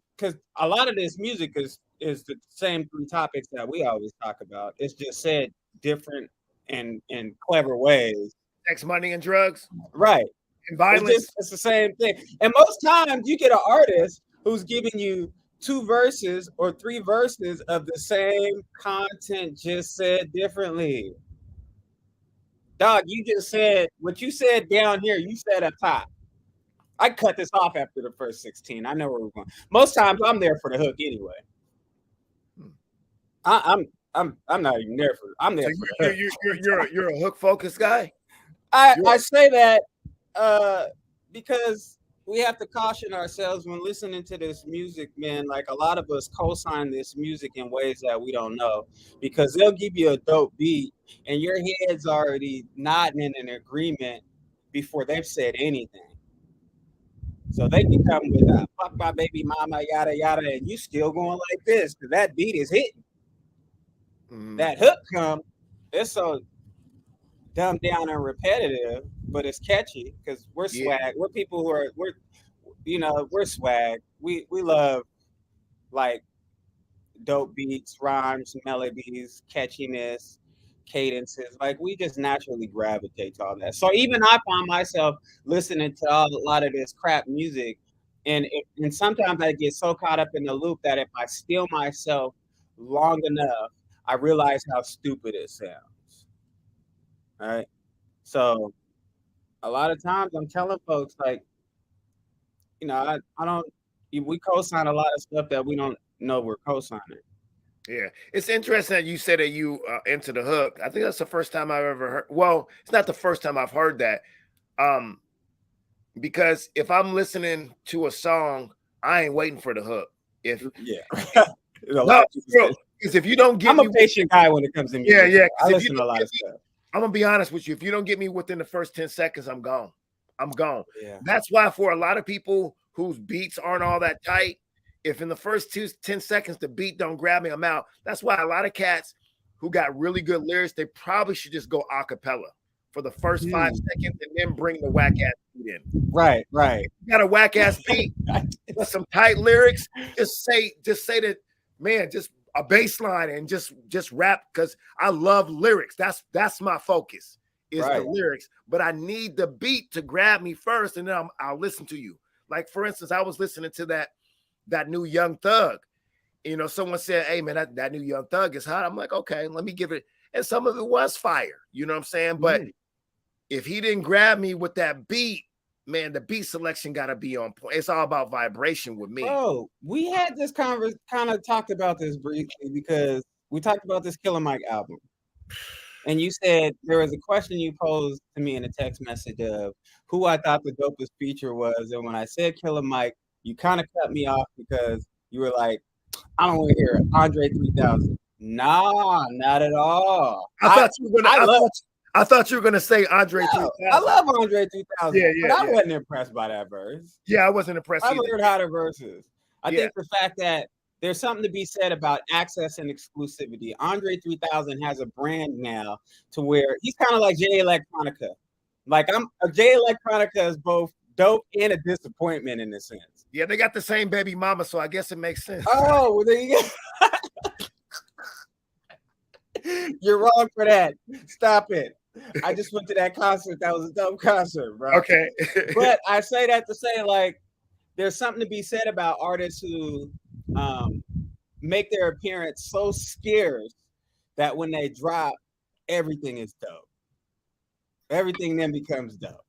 a lot of this music is the same three topics that we always talk about. It's just said different and in clever ways. Sex, money, and drugs. Right. And violence. It's the same thing. And most times you get an artist who's giving you 2 verses or 3 verses of the same content, just said differently. Dog, you just said what you said down here, you said up top. I cut this off after the first 16. I know where we're going. Most times I'm there for the hook anyway. I'm not even there for. I'm there so for the hook. You're a hook focused guy. I say that because we have to caution ourselves when listening to this music, man. Like, a lot of us co-sign this music in ways that we don't know, because they'll give you a dope beat and your head's already nodding in an agreement before they've said anything. So they can come with a fuck my baby mama, yada yada, and you still going like this because that beat is hitting. That hook come, it's so dumbed down and repetitive, but it's catchy because we're swag. We're people who are we're swag. We love like dope beats, rhymes, melodies, catchiness, cadences. Like, we just naturally gravitate to all that. So even I find myself listening to a lot of this crap music, and sometimes I get so caught up in the loop that if I still myself long enough, I realize how stupid it sounds. All right. So a lot of times I'm telling folks, like, I don't, we co-sign a lot of stuff that we don't know we're co-signing. Yeah. It's interesting that you said that you into the hook. I think that's the first time I've ever heard. Well, it's not the first time I've heard that. Because if I'm listening to a song, I ain't waiting for the hook. Because if you don't get I'm a patient guy when it comes to music. Yeah. I listen to a lot of stuff. I'm gonna be honest with you. If you don't get me within the first 10 seconds, I'm gone. Yeah. That's why for a lot of people whose beats aren't all that tight, if in the first 10 seconds the beat don't grab me, I'm out. That's why a lot of cats who got really good lyrics, they probably should just go a cappella for the first 5 seconds and then bring the whack ass beat in. Right. You got a whack ass beat with some tight lyrics. Just say that, man. Just a bass line and just rap because I love lyrics. That's my focus is the lyrics. But I need the beat to grab me first, and then I'll listen to you. Like for instance, I was listening to that new Young Thug. You know, someone said, "Hey man, that new Young Thug is hot." I'm like, okay, let me give it. And some of it was fire. You know what I'm saying? But if he didn't grab me with that beat, man, the beat selection got to be on point. It's all about vibration with me. Bro, we had this kind of talked about this briefly because we talked about this Killer Mike album. And you said there was a question you posed to me in a text message of who I thought the dopest feature was. And when I said Killer Mike, you kind of cut me off because you were like, I don't want to hear Andre 3000. Nah, not at all. I thought you were gonna say Andre 3000. I love Andre 3000. Yeah, but I wasn't impressed by that verse. Yeah, I wasn't impressed. I learned how to verses. I think the fact that there's something to be said about access and exclusivity. Andre 3000 has a brand now to where he's kind of like Jay Electronica. Like Jay Electronica is both dope and a disappointment in a sense. Yeah, they got the same baby mama, so I guess it makes sense. Oh, well, there you go. You're wrong for that. Stop it. I just went to that concert. That was a dope concert, bro. Okay. But I say that to say, like, there's something to be said about artists who make their appearance so scarce that when they drop, everything is dope. Everything then becomes dope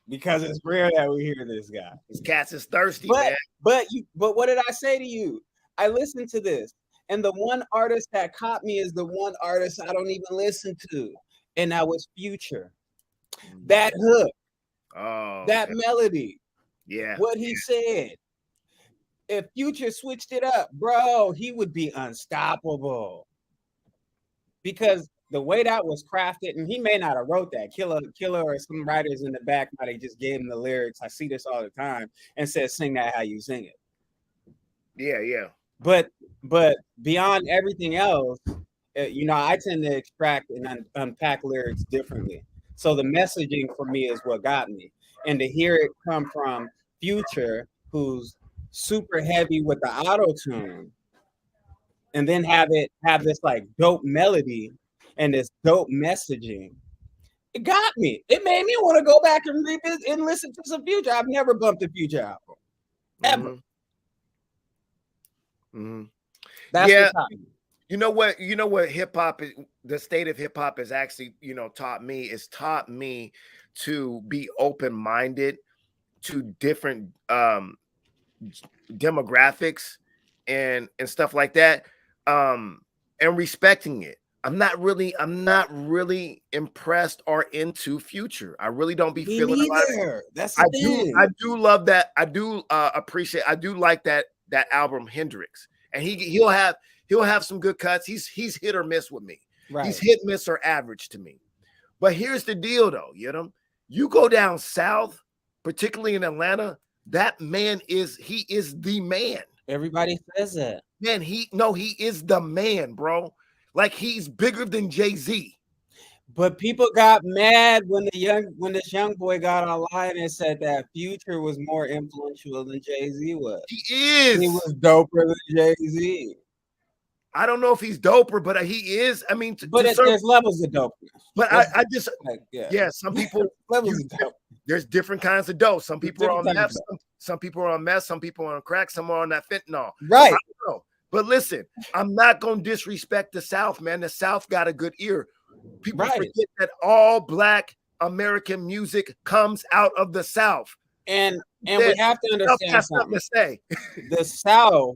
because it's rare that we hear this guy. This cats is thirsty, man. But what did I say to you? I listened to this, and the one artist that caught me is the one artist I don't even listen to, and that was Future. That hook, that melody, what he said. If Future switched it up, bro, he would be unstoppable. Because the way that was crafted, and he may not have wrote that. Killer or some writers in the back might have just gave him the lyrics. I see this all the time and said, sing that how you sing it. Yeah. But beyond everything else, I tend to extract and unpack lyrics differently. So the messaging for me is what got me. And to hear it come from Future, who's super heavy with the auto-tune, and then have this like dope melody and this dope messaging, it got me. It made me want to go back and revisit and listen to some Future. I've never bumped a Future album ever. That's what's happening. You know what hip hop is, the state of hip hop has actually, taught me to be open-minded to different demographics and stuff like that, and respecting it. I'm not really impressed or into Future. I really don't be feeling it. That's the thing. I do love that. I do appreciate. I do like that album Hendrix, and he'll have some good cuts. He's hit or miss with me. Right. He's hit, miss, or average to me. But here's the deal, though. You go down south, particularly in Atlanta. That man is the man. Everybody says that. Man, he is the man, bro. Like he's bigger than Jay-Z. But people got mad when this young boy got online and said that Future was more influential than Jay-Z was. He is. He was doper than Jay-Z. I don't know if he's doper, but he is. I mean, there's levels of dopeness. But I just some people levels of dope. There's different kinds of dope. Some people are on meth, some people are on meth, some people are on crack, some are on that fentanyl. Right. I don't know. But listen, I'm not gonna disrespect the South, man. The South got a good ear. People forget that all Black American music comes out of the South. And we have to understand something to say. The South,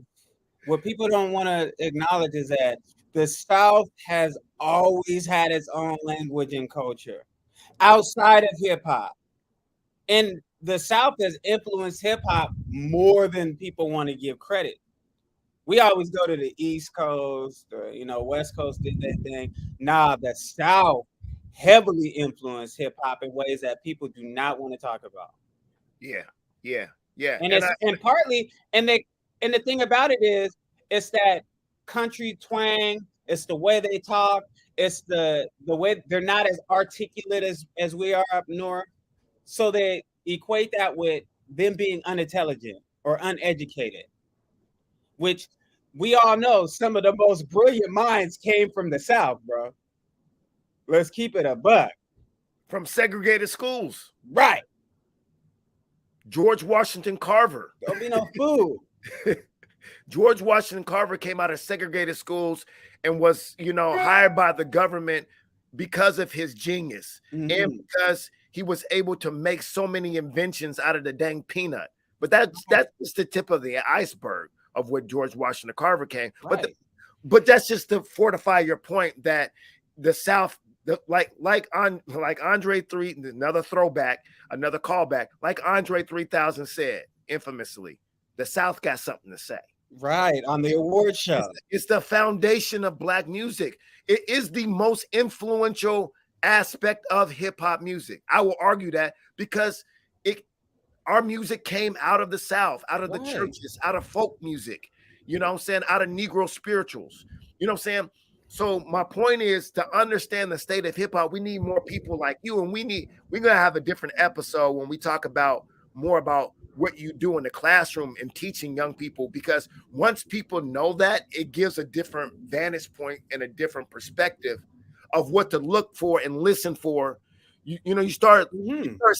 what people don't want to acknowledge is that the South has always had its own language and culture outside of hip hop. And the South has influenced hip hop more than people want to give credit. We always go to the East Coast or, West Coast did that thing. Nah, the South heavily influenced hip hop in ways that people do not want to talk about. Yeah. And the thing about it is, it's that country twang. It's the way they talk. It's the way they're not as articulate as we are up north. So equate that with them being unintelligent or uneducated, which we all know some of the most brilliant minds came from the South, bro. Let's keep it a buck. From segregated schools. Right. George Washington Carver. Don't be no fool. George Washington Carver came out of segregated schools and was, hired by the government because of his genius and because he was able to make so many inventions out of the dang peanut. But that's just the tip of the iceberg of what George Washington Carver came. Right. But that's just to fortify your point that the South, like Andre 3, another throwback, another callback, like Andre 3000 said infamously, the South got something to say. Right, on the award show. It's the foundation of Black music. It is the most influential aspect of hip-hop music. I will argue that because our music came out of the South, out of the churches, out of folk music, you know what I'm saying, out of Negro spirituals. You know what I'm saying? So my point is, to understand the state of hip-hop, we need more people like you, and we're gonna have a different episode when we talk about more about what you do in the classroom and teaching young people, because once people know that, it gives a different vantage point and a different perspective of what to look for and listen for. You start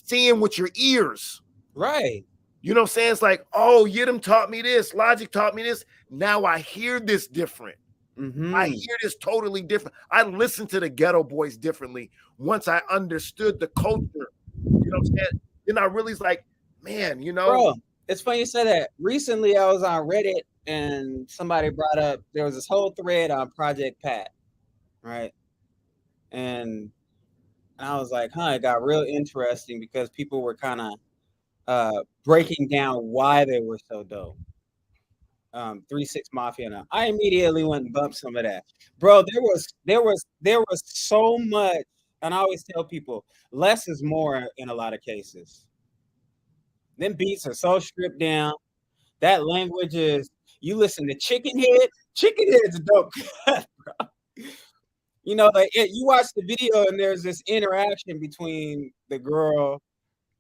seeing with your ears. Right. You know what I'm saying? It's like, oh, Yirim taught me this, Logic taught me this. Now I hear this different. I hear this totally different. I listen to the Ghetto Boys differently once I understood the culture. You know what I'm saying? Then I really was like, man, Bro, it's funny you said that. Recently, I was on Reddit and somebody brought up, there was this whole thread on Project Pat, right? And I was like, it got real interesting because people were kind of breaking down why they were so dope. 3-6 Mafia now. I immediately went and bumped some of that. Bro, there was so much, and I always tell people, less is more in a lot of cases. Them beats are so stripped down. That language is, you listen to Chicken Head's dope. Bro. You watch the video and there's this interaction between the girl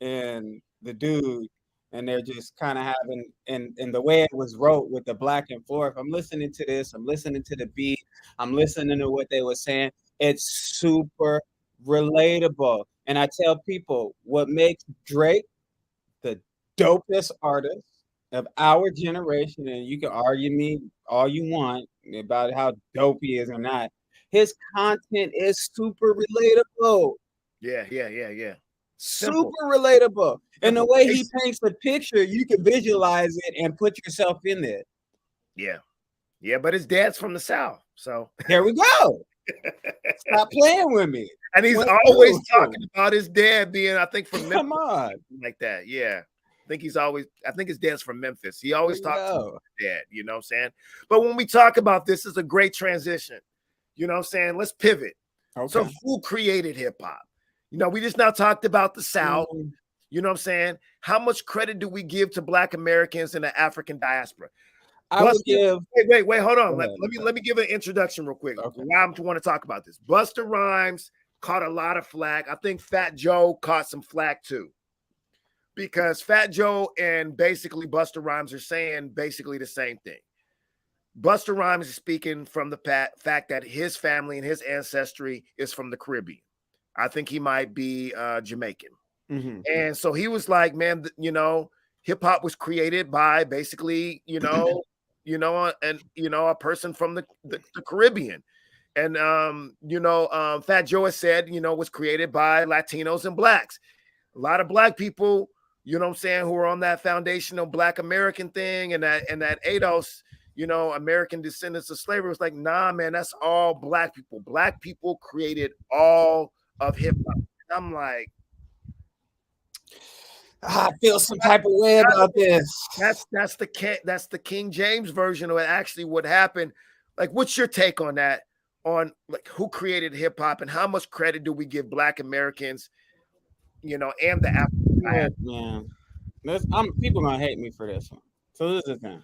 and the dude, and they're just kind of having, and the way it was wrote with the back and forth. I'm listening to this, I'm listening to the beat, I'm listening to what they were saying. It's super relatable. And I tell people, what makes Drake the dopest artist of our generation, and you can argue me all you want about how dope he is or not, his content is super relatable. Yeah. Super relatable. And the way he paints the picture, you can visualize it and put yourself in there. Yeah, but his dad's from the South, so there we go. Stop playing with me. And he's always talking about his dad being, I think, from Memphis. Come on. Like that, yeah. I think his dad's from Memphis. He always talks about his dad, you know what I'm saying? But when we talk about this, is a great transition. You know what I'm saying? Let's pivot. Okay. So who created hip-hop? We just now talked about the South. You know what I'm saying? How much credit do we give to Black Americans in the African diaspora? Wait, hold on. Let me give an introduction real quick. Okay. Why I want to talk about this. Busta Rhymes caught a lot of flack. I think Fat Joe caught some flack too, because Fat Joe and basically Busta Rhymes are saying basically the same thing. Busta Rhymes is speaking from the fact that his family and his ancestry is from the Caribbean. I think he might be Jamaican. And so he was like, man, hip hop was created by basically, a person from the Caribbean. And, Fat Joe has said, was created by Latinos and Blacks. A lot of Black people, you know what I'm saying, who are on that foundational Black American thing and that ADOS, American descendants of slavery, was like, nah, man, that's all Black people. Black people created all of hip hop. I'm like, I feel some type of way about this. That's the King James version of actually what happened. Like, what's your take on that? On like who created hip hop and how much credit do we give Black Americans, and the African? Yeah, people gonna hate me for this one. So this is the thing.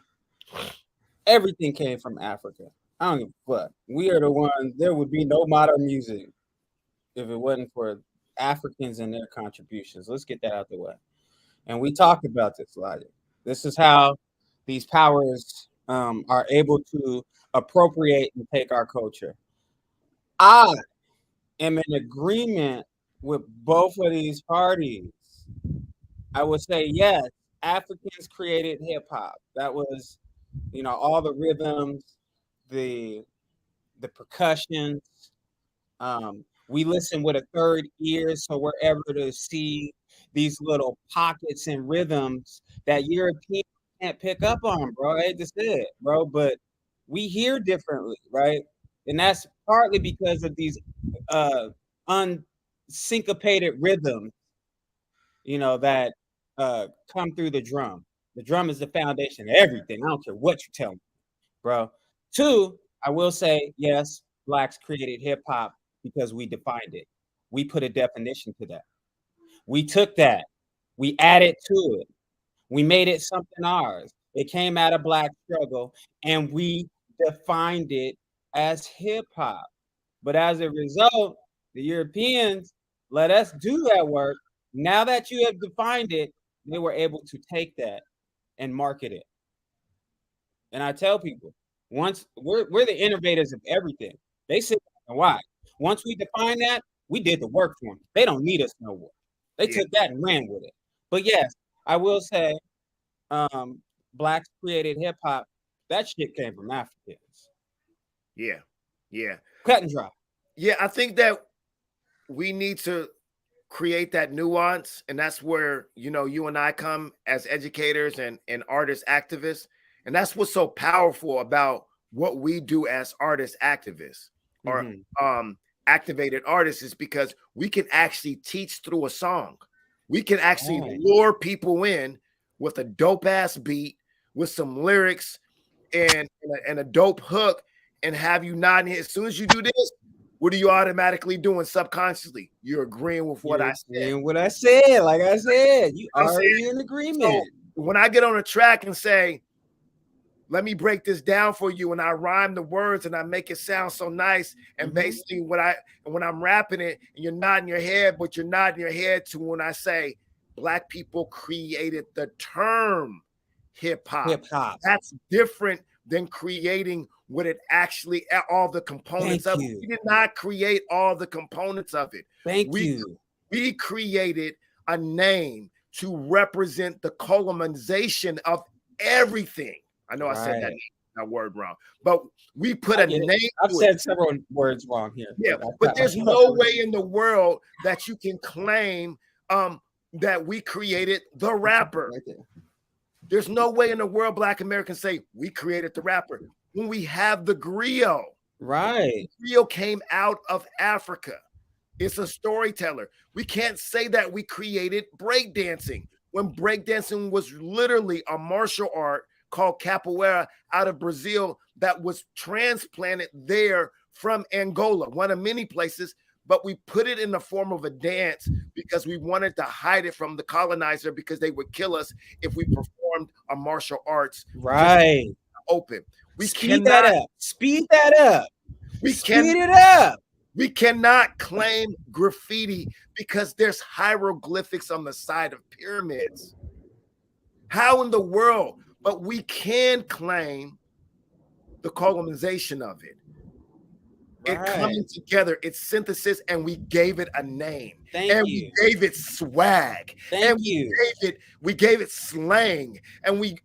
Everything came from Africa. I don't give a fuck. We are the ones. There would be no modern music if it wasn't for Africans and their contributions. Let's get that out the way. And we talked about this, Logic. This is how these powers are able to appropriate and take our culture. I am in agreement with both of these parties. I would say yes, Africans created hip hop. That was, all the rhythms, the percussions. We listen with a third ear, so we're able to see these little pockets and rhythms that Europeans can't pick up on, bro. I hate to say it, bro, but we hear differently, right? And that's partly because of these unsyncopated rhythms, that come through the drum. The drum is the foundation of everything. I don't care what you tell me, bro. Two, I will say, yes, blacks created hip hop because we defined it. We put a definition to that. We took that, we added to it, we made it something ours. It came out of black struggle, and we defined it as hip hop. But as a result, the Europeans let us do that work. Now that you have defined it, they were able to take that and market it. And I tell people, once we're the innovators of everything. They sit and watch. Once we define that, we did the work for them. They don't need us no more. They Yeah. took that and ran with it. But yes, I will say, blacks created hip hop. That shit came from Africans. Yeah. Yeah. Cut and dry. Yeah. I think that we need to create that nuance, and that's where you and I come as educators and artist activists, and that's what's so powerful about what we do as artist activists or activated artists, is because we can actually teach through a song. We can actually lure people in with a dope ass beat, with some lyrics and a dope hook, and have you nodding. As soon as you do this, what are you automatically doing subconsciously? You're agreeing with what I said. What I said, like I said, you already in agreement. So when I get on a track and say, let me break this down for you, and I rhyme the words and I make it sound so nice, and basically when I'm rapping it, and you're nodding your head, but you're nodding your head to when I say black people created the term hip hop. That's different than creating what it actually, all the components of it. We did not create all the components of it. We created a name to represent the colonization of everything. I know I said that word wrong, but we put a name. I've said several words wrong here. Yeah, but there's no way in the world that you can claim that we created the rapper. There's no way in the world Black Americans say we created the rapper when we have the griot. Right. The griot came out of Africa. It's a storyteller. We can't say that we created breakdancing when breakdancing was literally a martial art called capoeira out of Brazil that was transplanted there from Angola, one of many places, but we put it in the form of a dance because we wanted to hide it from the colonizer because they would kill us if we performed a martial arts open. Speed that up. Speed that up. Speed it up. We cannot claim graffiti because there's hieroglyphics on the side of pyramids. How in the world? But we can claim the colonization of it. It coming together, it's synthesis, and we gave it a name. We gave it swag. We gave it slang, and we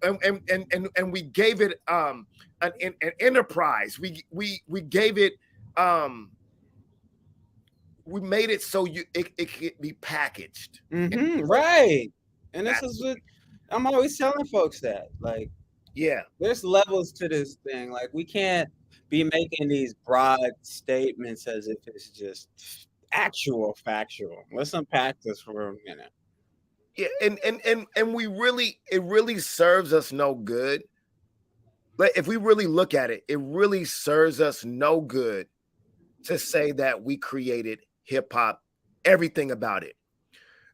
gave it an enterprise. We gave it we made it so it could be packaged. Right. And this is what I'm always telling folks, that there's levels to this thing. Like, we can't be making these broad statements as if it's just factual. Let's unpack this for a minute. Yeah, and it really serves us no good. But if we really look at it, it really serves us no good to say that we created hip hop, everything about it.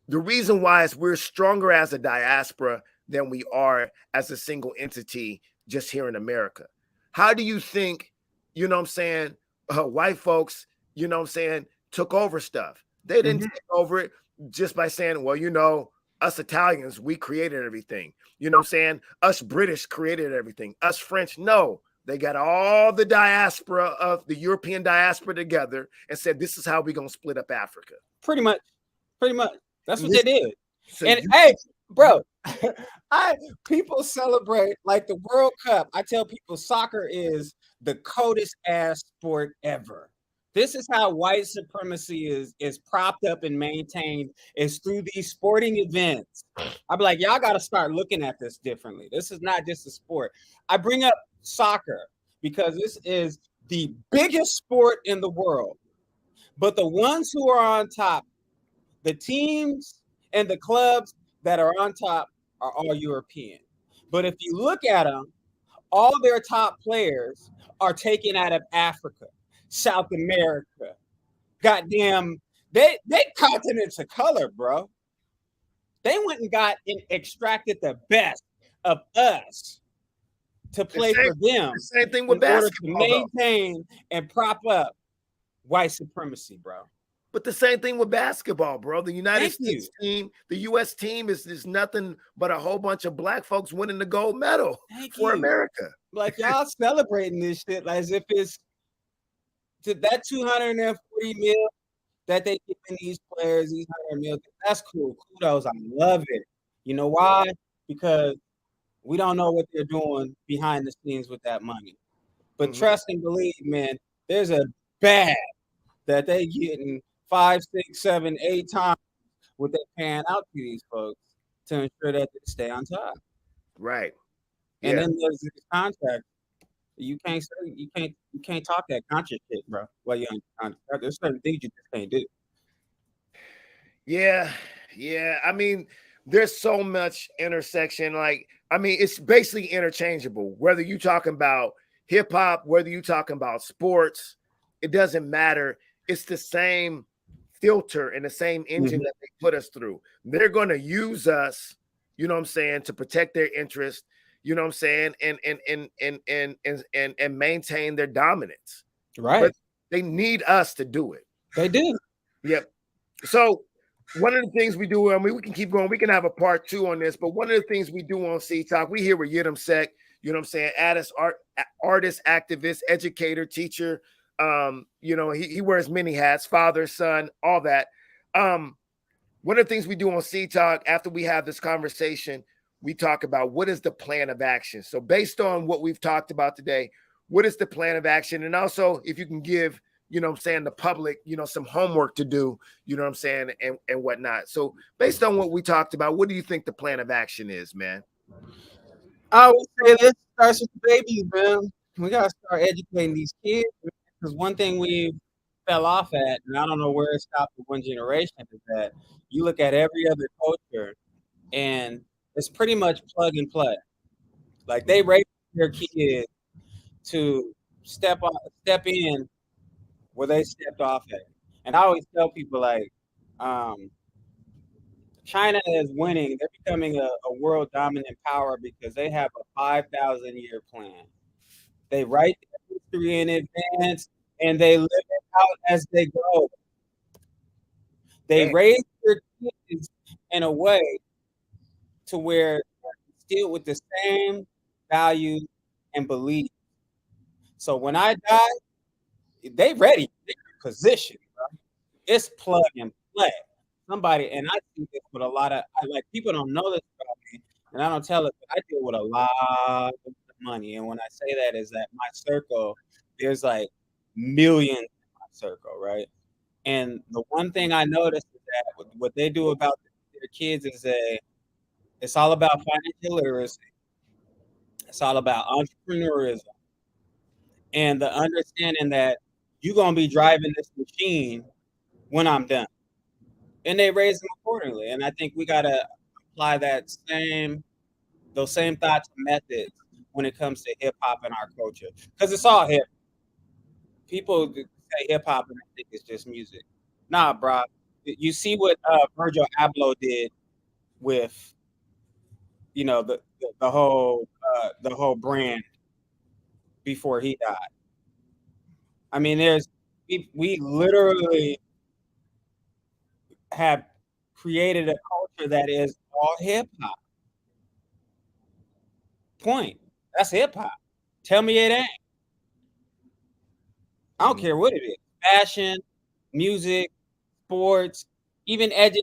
The reason why is we're stronger as a diaspora than we are as a single entity just here in America. How do you think, white folks, took over stuff? They didn't take over it just by saying, well, Us Italians, we created everything. You know what I'm saying? Us British created everything. Us French, no. They got all the diaspora of the European diaspora together and said, this is how we're going to split up Africa. Pretty much. That's what they did. So and hey, bro, people celebrate like the World Cup. I tell people soccer is the coldest ass sport ever. This is how white supremacy is propped up and maintained, is through these sporting events. I'd be like, y'all got to start looking at this differently. This is not just a sport. I bring up soccer because this is the biggest sport in the world. But the ones who are on top, the teams and the clubs that are on top, are all European. But if you look at them, all their top players are taken out of Africa, South America. Goddamn, they continents of color, bro. They went and got and extracted the best of us to play for them. The same thing with basketball, to maintain and prop up white supremacy, bro. But the same thing with basketball, bro. The United States team, the U.S. team is nothing but a whole bunch of black folks winning the gold medal for America. Like, y'all celebrating this shit like as if it's to that 240 mil that they giving these players, these 100 mil. That's cool. Kudos. I love it. You know why? Because we don't know what they're doing behind the scenes with that money. But trust and believe, man, there's a bag that they getting 5, 6, 7, 8 times what they're paying out to these folks to ensure that they stay on top. Right. And then there's this contract. You can't talk that conscious shit, bro. Well, you're on contract. There's certain things you just can't do. Yeah. I mean, there's so much intersection. Like, I mean, it's basically interchangeable. Whether you talking about hip hop, whether you talking about sports, it doesn't matter. It's the same filter and the same engine that they put us through. They're going to use us, you know what I'm saying, to protect their interest, you know what I'm saying, and maintain their dominance. Right. But they need us to do it. They do. Yep. So one of the things we do, I mean, we can keep going. We can have a part 2 on this, but one of the things we do on C Talk, we here with Yirim Seck, you know what I'm saying, artist, activist, educator, teacher. You know, he wears many hats, father, son, all that. One of the things we do on C Talk after we have this conversation, we talk about what is the plan of action. So based on what we've talked about today, what is the plan of action? And also if you can give, you know what I'm saying, the public, you know, some homework to do, you know what I'm saying, and whatnot. So based on what we talked about, what do you think the plan of action is, man? I would say this starts with the babies, man. We got to start educating these kids. Because one thing we fell off at, and I don't know where it stopped with one generation, is that you look at every other culture and it's pretty much plug and play. Like they raise their kids to step in where they stepped off at. And I always tell people like, China is winning. They're becoming a world dominant power because they have a 5,000-year plan. They write their history in advance and they live it out as they go. They raise their kids in a way to where they're still with the same values and beliefs. So when I die, they ready. They're in position, bro. It's plug and play. Somebody, and I see this with a lot of, like, people don't know this about me, and I don't tell it, but I deal with a lot of money. And when I say that is that my circle, there's like millions in my circle, right? And the one thing I noticed is that what they do about their kids is it's all about financial literacy. It's all about entrepreneurism and the understanding that you're going to be driving this machine when I'm done. And they raise them accordingly. And I think we got to apply those same thoughts and methods when it comes to hip hop and our culture. Because it's all hip. People say hip hop and they think it's just music. Nah, bro. You see what Virgil Abloh did with, you know, the whole brand before he died. I mean, we literally have created a culture that is all hip hop. Point. That's hip hop. Tell me it ain't. I don't care what it is. Fashion, music, sports, even education.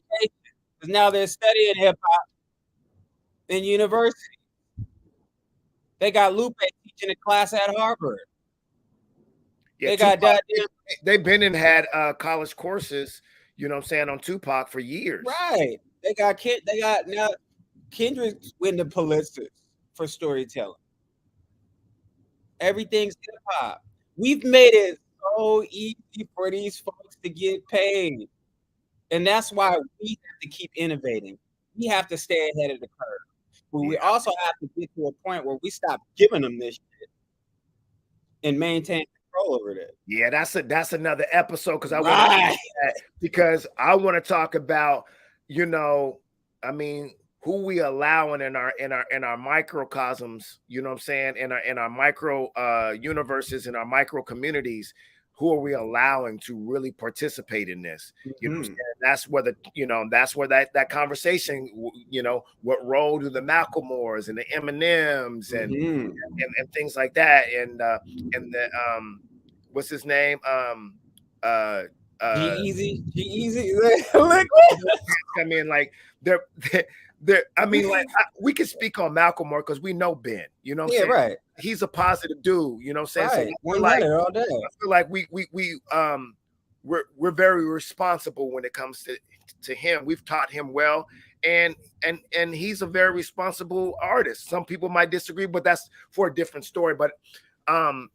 Because now they're studying hip hop in university. They got Lupe teaching a class at Harvard. Yeah, they got that. They've been and had college courses, you know what I'm saying, on Tupac for years. Right. They got now Kendrick's winning the Pulitzers for storytelling. Everything's hip hop. We've made it so easy for these folks to get paid. And that's why we have to keep innovating. We have to stay ahead of the curve. But we also have to get to a point where we stop giving them this shit and maintain control over this. Yeah, that's another episode because I want to that because I want to talk about, you know, I mean, who we allowing in our microcosms, you know what I'm saying, in our micro universes, in our micro communities. Who are we allowing to really participate in this? You know what I'm saying? That's where that's where that conversation, you know, what role do the Macklemores and the Eminems and things like that, and the what's his name? G-Eazy. I mean, like they're I mean, like we can speak on Malcolm more because we know Ben. You know what I'm saying? Right. He's a positive dude. You know what I'm saying? Right. So I feel like we're very responsible when it comes to him. We've taught him well, and he's a very responsible artist. Some people might disagree, but that's for a different story. But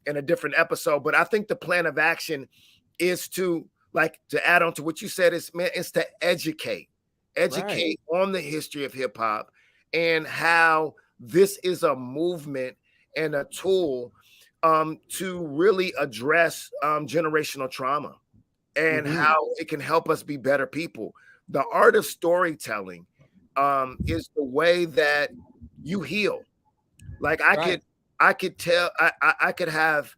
in a different episode. But I think the plan of action is to add on to what you said is to educate on the history of hip hop and how this is a movement and a tool to really address generational trauma and how it can help us be better people. The art of storytelling is the way that you heal. Like I could tell, I could have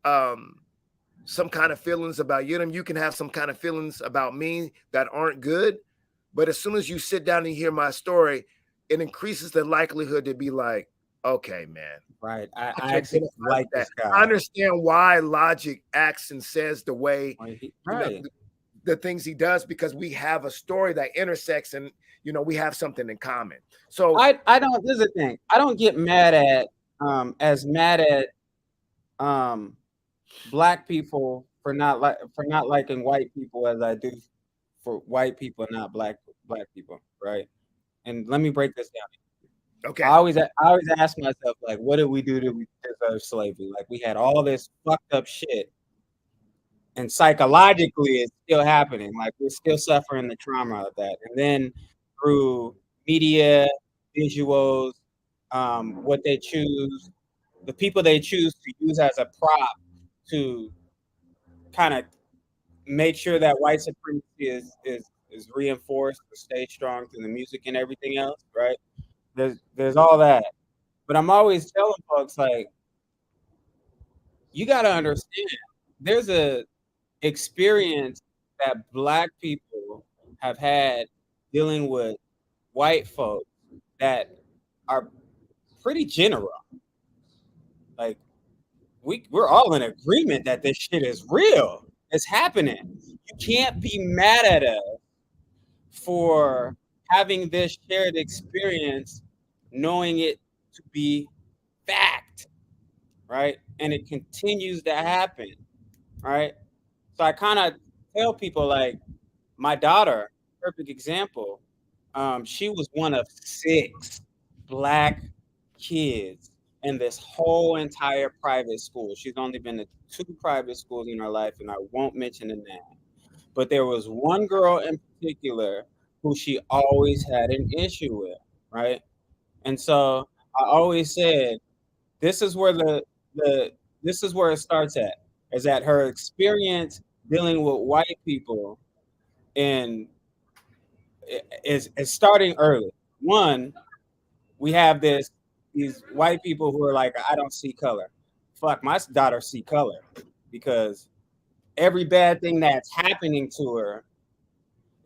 some kind of feelings about Yirim. You can have some kind of feelings about me that aren't good. But as soon as you sit down and hear my story, it increases the likelihood to be like, okay, man. Right. I actually like that. this guy. I understand why Logic acts and says the way, right. the things he does, because we have a story that intersects and, you know, we have something in common. So I don't, this is the thing. I don't get mad at, Black people for not liking white people as I do for white people, not black people, right? And let me break this down. Okay. I always ask myself, like, what did we do to deserve slavery? Like, we had all this fucked up shit, and psychologically, it's still happening. Like, we're still suffering the trauma of that. And then through media, visuals, what they choose, the people they choose to use as a prop to kind of make sure that white supremacy is reinforced to stay strong through the music and everything else, right? There's all that. But I'm always telling folks, like, you got to understand, there's a experience that Black people have had dealing with white folks that are pretty general. Like, we're all in agreement that this shit is real. It's happening. You can't be mad at us for having this shared experience, knowing it to be fact, right? And it continues to happen, right? So I kind of tell people, like, my daughter, perfect example, she was one of 6 Black kids in this whole entire private school. She's only been to 2 private schools in her life, and I won't mention the name. But there was one girl in particular who she always had an issue with, right? And so I always said, this is where this is where it starts at, is at her experience dealing with white people, and is starting early. One, we have these white people who are like, I don't see color. Fuck, my daughter see color, because every bad thing that's happening to her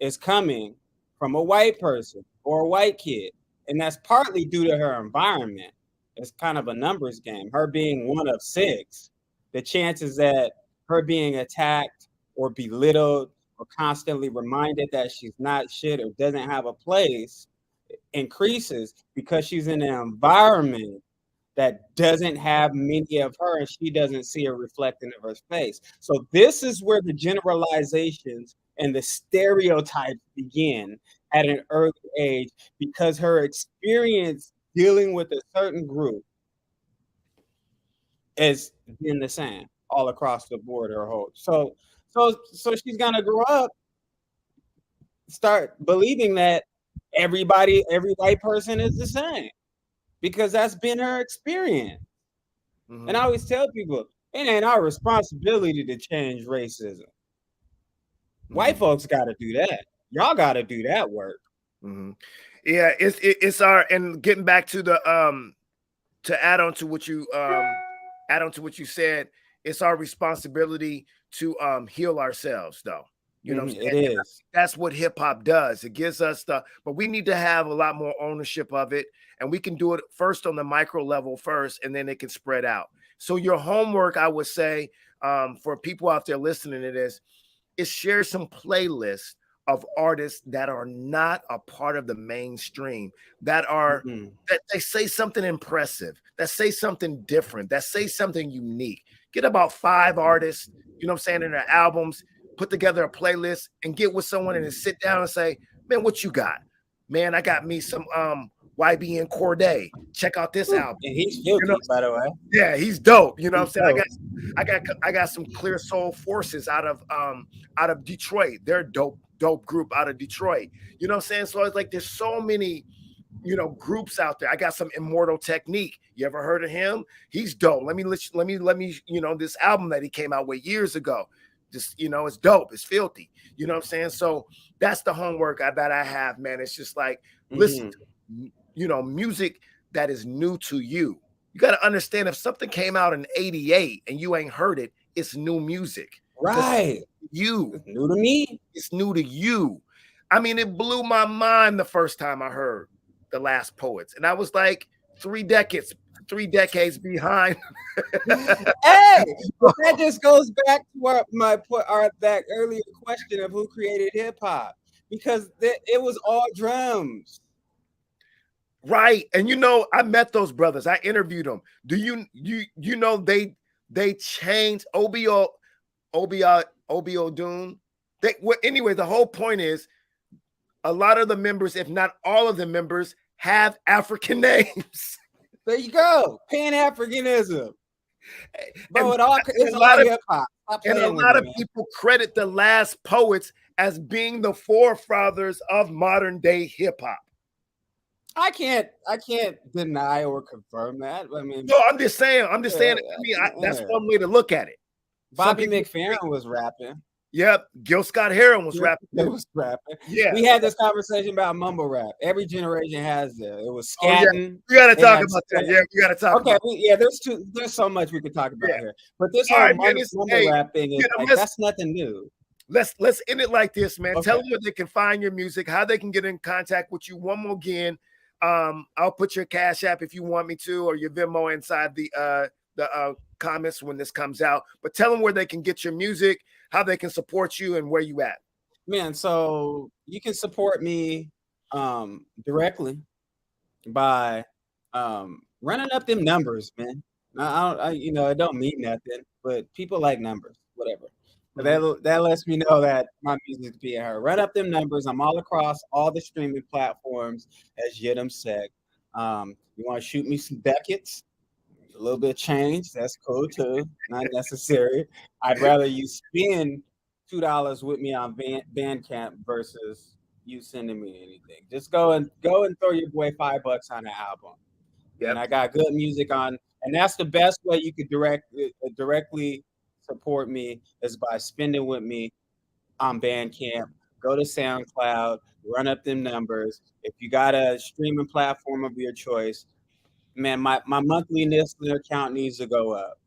is coming from a white person. or a white kid. And that's partly due to her environment. It's kind of a numbers game. Her being one of six, the chances that her being attacked or belittled or constantly reminded that she's not shit or doesn't have a place increases because she's in an environment that doesn't have many of her and she doesn't see a reflecting of her face. So this is where the generalizations and the stereotypes begin at an early age because her experience dealing with a certain group has been the same all across the board her whole. So she's gonna grow up, start believing that every white person is the same because that's been her experience. Mm-hmm. And I always tell people, it ain't our responsibility to change racism. White folks got to do that. Y'all got to do that work. Mm-hmm. Yeah, it's our, and getting back to the to add on to what you said, it's our responsibility to heal ourselves, though. You know what I'm saying? It is. That's what hip hop does. It gives us but we need to have a lot more ownership of it. And we can do it first on the micro level first, and then it can spread out. So your homework, I would say, for people out there listening to this, is share some playlists of artists that are not a part of the mainstream, that are that they say something impressive, that say something different, that say something unique. Get about 5 artists, you know what I'm saying, in their albums, put together a playlist and get with someone and then sit down and say, man, what you got? Man, I got me some YBN Corday. Check out this album. And he's filthy, by the way. Yeah, he's dope. You know what I'm saying? I got some Clear Soul Forces out of Detroit. They're a dope group out of Detroit. You know what I'm saying? So it's like there's so many, groups out there. I got some Immortal Technique. You ever heard of him? He's dope. Let me, this album that he came out with years ago. Just, it's dope. It's filthy. You know what I'm saying? So that's the homework that I have, man. It's just like, listen to, music that is new to you. You got to understand, if something came out in 88 and you ain't heard it, it's new music. Right. It's new to me. It's new to you. I mean, it blew my mind the first time I heard The Last Poets. And I was like 3 decades behind. Hey, but that just goes back to that earlier question of who created hip hop, because it was all drums. Right. And I met those brothers. I interviewed them. Do you know they changed Obio Dune? Anyway, the whole point is a lot of the members, if not all of the members, have African names. There you go. Pan-Africanism. Bro, it's all hip hop. And a lot of people credit The Last Poets as being the forefathers of modern day hip hop. I can't deny or confirm that. I mean, no, I'm just saying. That's one way to look at it. Bobby McFerrin was rapping. Yep, Gil Scott Heron was rapping. Yeah, we had this conversation about mumble rap. Every generation has it. It was scatting. Oh, yeah. We got to talk about that. Yeah, we got to talk. Okay, there's so much we could talk about here. But this whole mumble rap thing is that's nothing new. Let's end it like this, man. Okay. Tell them where they can find your music, how they can get in contact with you. One more again. I'll put your Cash App if you want me to, or your Venmo inside the comments when this comes out. But tell them where they can get your music, how they can support you, and where you at. Man, so you can support me directly by running up them numbers, man. It don't mean nothing, but people like numbers, whatever. Mm-hmm. That lets me know that my music's being heard. Run up them numbers. I'm all across all the streaming platforms as Yirim Seck. You want to shoot me some ducats? A little bit of change, that's cool too. Not necessary. I'd rather you spend $2 with me on Bandcamp versus you sending me anything. Just go and throw your boy $5 on the album. Yep. And I got good music on, and that's the best way you could directly support me, is by spending with me on Bandcamp. Go to SoundCloud, run up them numbers. If you got a streaming platform of your choice, man, my monthly listener count needs to go up.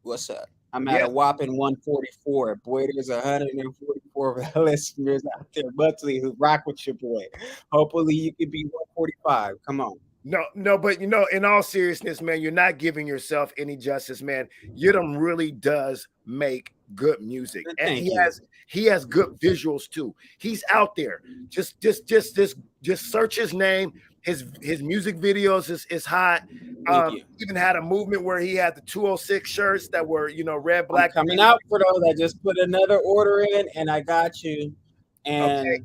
What's up? I'm at a whopping 144. Boy, there's 144 for listeners out there monthly who rock with your boy. Hopefully you can be 145. Come on. No, but in all seriousness, man, you're not giving yourself any justice, man. Yirim really does make good music, and Thank you. he has good visuals too. He's out there. Just search his name. His music videos is hot. Thank you. Even had a movement where he had the 206 shirts that were red, I'm black. coming out for those. I just put another order in, and I got you. And Okay.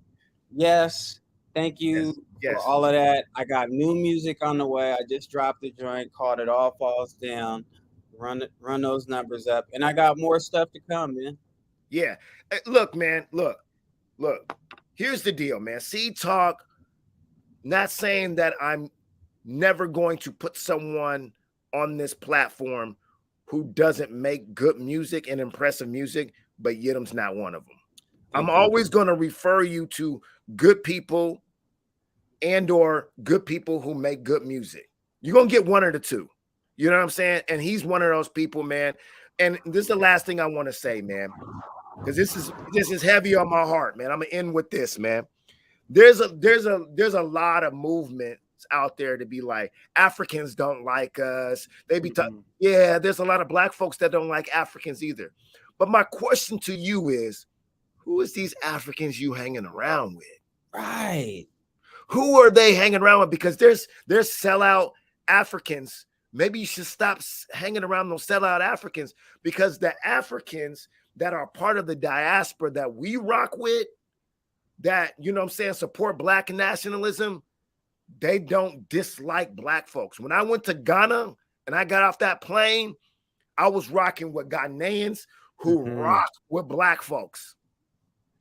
yes, thank you Yes. for all of that. I got new music on the way. I just dropped the joint called "It All Falls Down." Run those numbers up, and I got more stuff to come, man. Yeah. Look, man. Look. Here's the deal, man. Seed Talk. Not saying that I'm never going to put someone on this platform who doesn't make good music and impressive music, but Yirim's not one of them. I'm always going to refer you to good people or good people who make good music. You're going to get one or the two. You know what I'm saying? And he's one of those people, man. And this is the last thing I want to say, man, because this is heavy on my heart, man. I'm going to end with this, man. There's a lot of movements out there to be like, Africans don't like us. They be yeah, there's a lot of black folks that don't like Africans either. But my question to you is, who is these Africans you hanging around with? Right. Who are they hanging around with? Because there's sellout Africans. Maybe you should stop hanging around those sellout Africans, because the Africans that are part of the diaspora that we rock with, that, support black nationalism, they don't dislike black folks. When I went to Ghana and I got off that plane, I was rocking with Ghanaians who rock with black folks.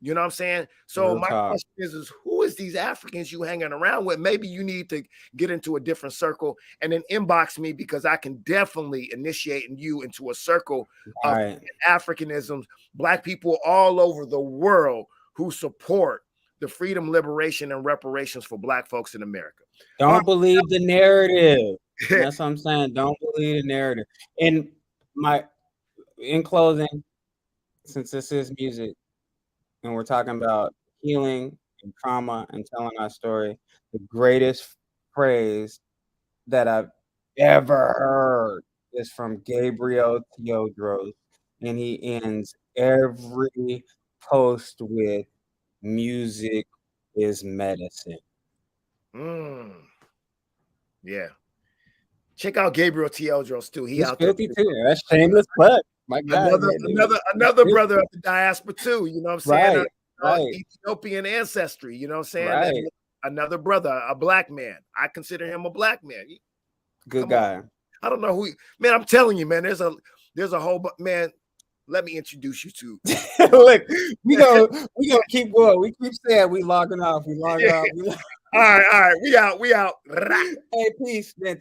You know what I'm saying? So my question is who is these Africans you hanging around with? Maybe you need to get into a different circle and then inbox me, because I can definitely initiate you into a circle of Africanisms, black people all over the world who support the freedom, liberation, and reparations for black folks in America. Don't believe the narrative. That's what I'm saying. Don't believe the narrative. And in closing, since this is music and we're talking about healing and trauma and telling our story, the greatest phrase that I've ever heard is from Gabriel Teodros, and he ends every post with, "Music is medicine." Yeah. Check out Gabriel Teodros too. He's out filthy there too. That's shameless plug. My God, another brother of the diaspora too. You know what I'm saying? Right. Ethiopian ancestry. You know what I'm saying? Right. Another brother, a black man. I consider him a black man. Good guy. I don't know who. Man, I'm telling you, man. There's a whole man. Let me introduce you to. Look, we gonna keep going. We keep saying we logging off. We logging off. All right. We out. Hey, peace, man.